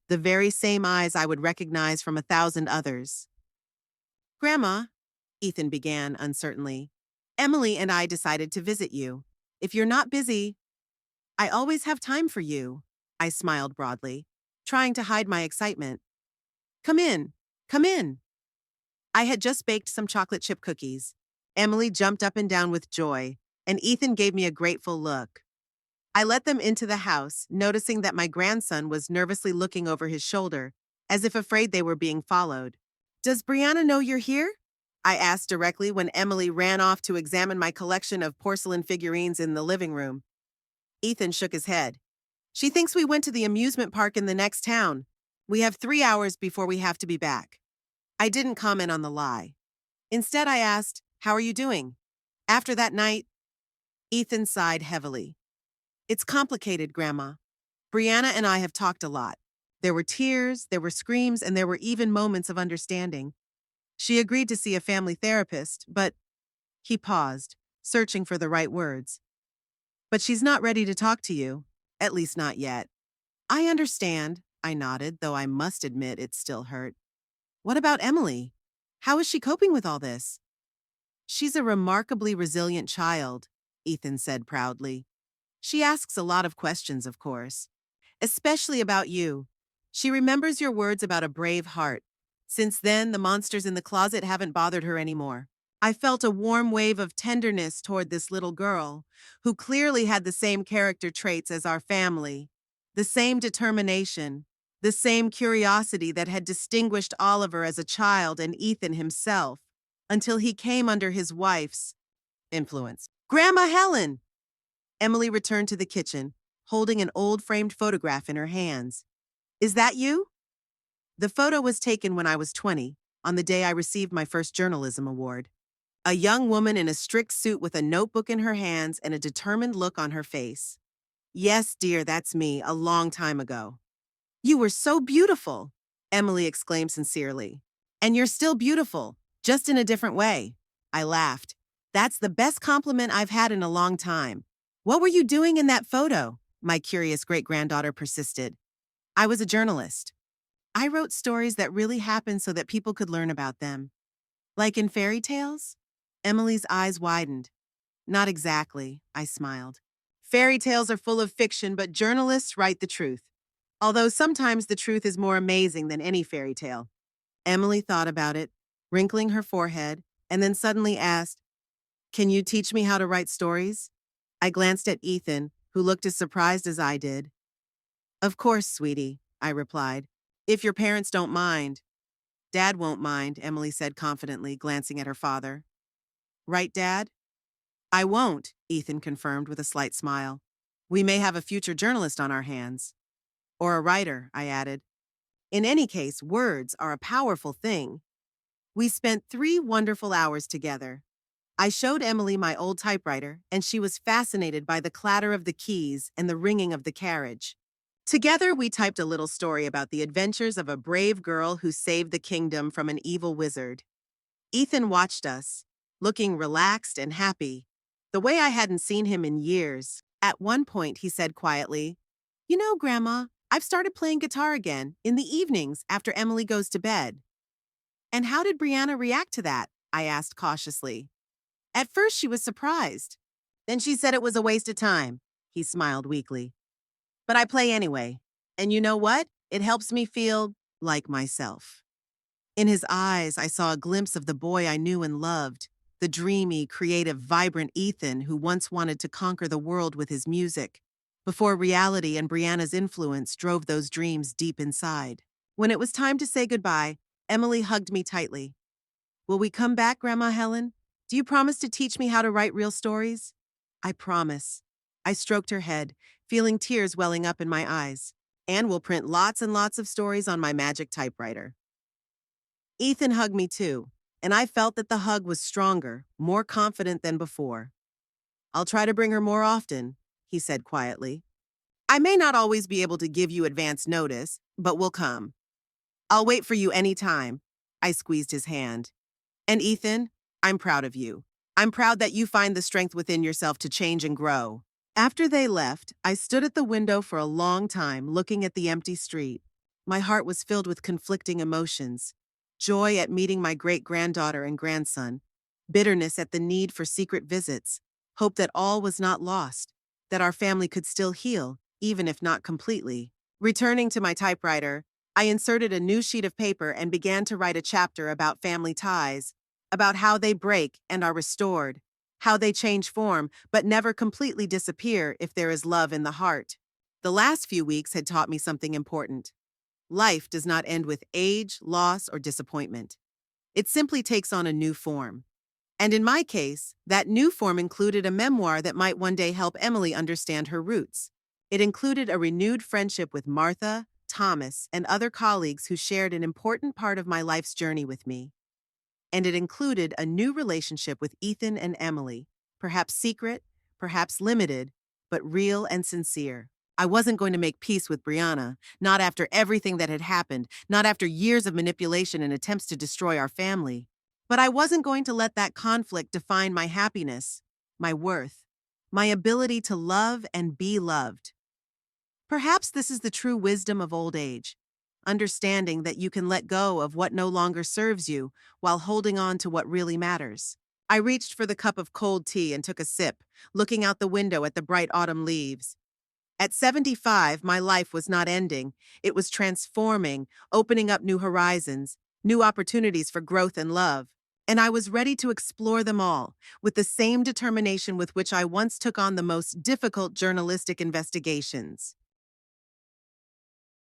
the very same eyes I would recognize from 1,000 others. Grandma, Ethan began uncertainly, Emily and I decided to visit you. If you're not busy, I always have time for you. I smiled broadly, trying to hide my excitement. Come in, come in. I had just baked some chocolate chip cookies. Emily jumped up and down with joy, and Ethan gave me a grateful look. I let them into the house, noticing that my grandson was nervously looking over his shoulder, as if afraid they were being followed. Does Brianna know you're here? I asked directly when Emily ran off to examine my collection of porcelain figurines in the living room. Ethan shook his head. She thinks we went to the amusement park in the next town. We have 3 hours before we have to be back. I didn't comment on the lie. Instead, I asked, how are you doing? After that night, Ethan sighed heavily. It's complicated, Grandma. Brianna and I have talked a lot. There were tears, there were screams, and there were even moments of understanding. She agreed to see a family therapist, but he paused, searching for the right words. But she's not ready to talk to you, at least not yet. I understand, I nodded, though I must admit it still hurt. What about Emily? How is she coping with all this? She's a remarkably resilient child, Ethan said proudly. She asks a lot of questions, of course, especially about you. She remembers your words about a brave heart. Since then, the monsters in the closet haven't bothered her anymore. I felt a warm wave of tenderness toward this little girl, who clearly had the same character traits as our family, the same determination, the same curiosity that had distinguished Oliver as a child and Ethan himself, until he came under his wife's influence. Grandma Helen! Emily returned to the kitchen, holding an old framed photograph in her hands. Is that you? The photo was taken when I was 20, on the day I received my first journalism award. A young woman in a strict suit with a notebook in her hands and a determined look on her face. Yes, dear, that's me, a long time ago. You were so beautiful, Emily exclaimed sincerely. And you're still beautiful, just in a different way. I laughed. That's the best compliment I've had in a long time. What were you doing in that photo? My curious great-granddaughter persisted. I was a journalist. I wrote stories that really happened so that people could learn about them. Like in fairy tales? Emily's eyes widened. Not exactly, I smiled. Fairy tales are full of fiction, but journalists write the truth. Although sometimes the truth is more amazing than any fairy tale. Emily thought about it, wrinkling her forehead, and then suddenly asked, Can you teach me how to write stories? I glanced at Ethan, who looked as surprised as I did. Of course, sweetie, I replied. If your parents don't mind. Dad won't mind, Emily said confidently, glancing at her father. Right, Dad? I won't, Ethan confirmed with a slight smile. We may have a future journalist on our hands. Or a writer, I added. In any case, words are a powerful thing. We spent 3 wonderful hours together. I showed Emily my old typewriter, and she was fascinated by the clatter of the keys and the ringing of the carriage. Together, we typed a little story about the adventures of a brave girl who saved the kingdom from an evil wizard. Ethan watched us, looking relaxed and happy, the way I hadn't seen him in years. At one point, he said quietly, "You know, Grandma, I've started playing guitar again, in the evenings after Emily goes to bed." "And how did Brianna react to that?" I asked cautiously. "At first, she was surprised. Then she said it was a waste of time." He smiled weakly. "But I play anyway. And you know what? It helps me feel like myself." In his eyes, I saw a glimpse of the boy I knew and loved, the dreamy, creative, vibrant Ethan who once wanted to conquer the world with his music, before reality and Brianna's influence drove those dreams deep inside. When it was time to say goodbye, Emily hugged me tightly. "Will we come back, Grandma Helen? Do you promise to teach me how to write real stories?" "I promise." I stroked her head, feeling tears welling up in my eyes. "And we'll print lots and lots of stories on my magic typewriter." Ethan hugged me too, and I felt that the hug was stronger, more confident than before. "I'll try to bring her more often," he said quietly. "I may not always be able to give you advance notice, but we'll come. I'll wait for you any time." I squeezed his hand. "And Ethan, I'm proud of you. I'm proud that you find the strength within yourself to change and grow." After they left, I stood at the window for a long time looking at the empty street. My heart was filled with conflicting emotions. Joy at meeting my great-granddaughter and grandson, bitterness at the need for secret visits, hope that all was not lost, that our family could still heal, even if not completely. Returning to my typewriter, I inserted a new sheet of paper and began to write a chapter about family ties, about how they break and are restored, how they change form but never completely disappear if there is love in the heart. The last few weeks had taught me something important. Life does not end with age, loss, or disappointment. It simply takes on a new form. And in my case, that new form included a memoir that might one day help Emily understand her roots. It included a renewed friendship with Martha, Thomas, and other colleagues who shared an important part of my life's journey with me. And it included a new relationship with Ethan and Emily, perhaps secret, perhaps limited, but real and sincere. I wasn't going to make peace with Brianna, not after everything that had happened, not after years of manipulation and attempts to destroy our family. But I wasn't going to let that conflict define my happiness, my worth, my ability to love and be loved. Perhaps this is the true wisdom of old age, understanding that you can let go of what no longer serves you while holding on to what really matters. I reached for the cup of cold tea and took a sip, looking out the window at the bright autumn leaves. At 75, my life was not ending. It was transforming, opening up new horizons, new opportunities for growth and love. And I was ready to explore them all, with the same determination with which I once took on the most difficult journalistic investigations.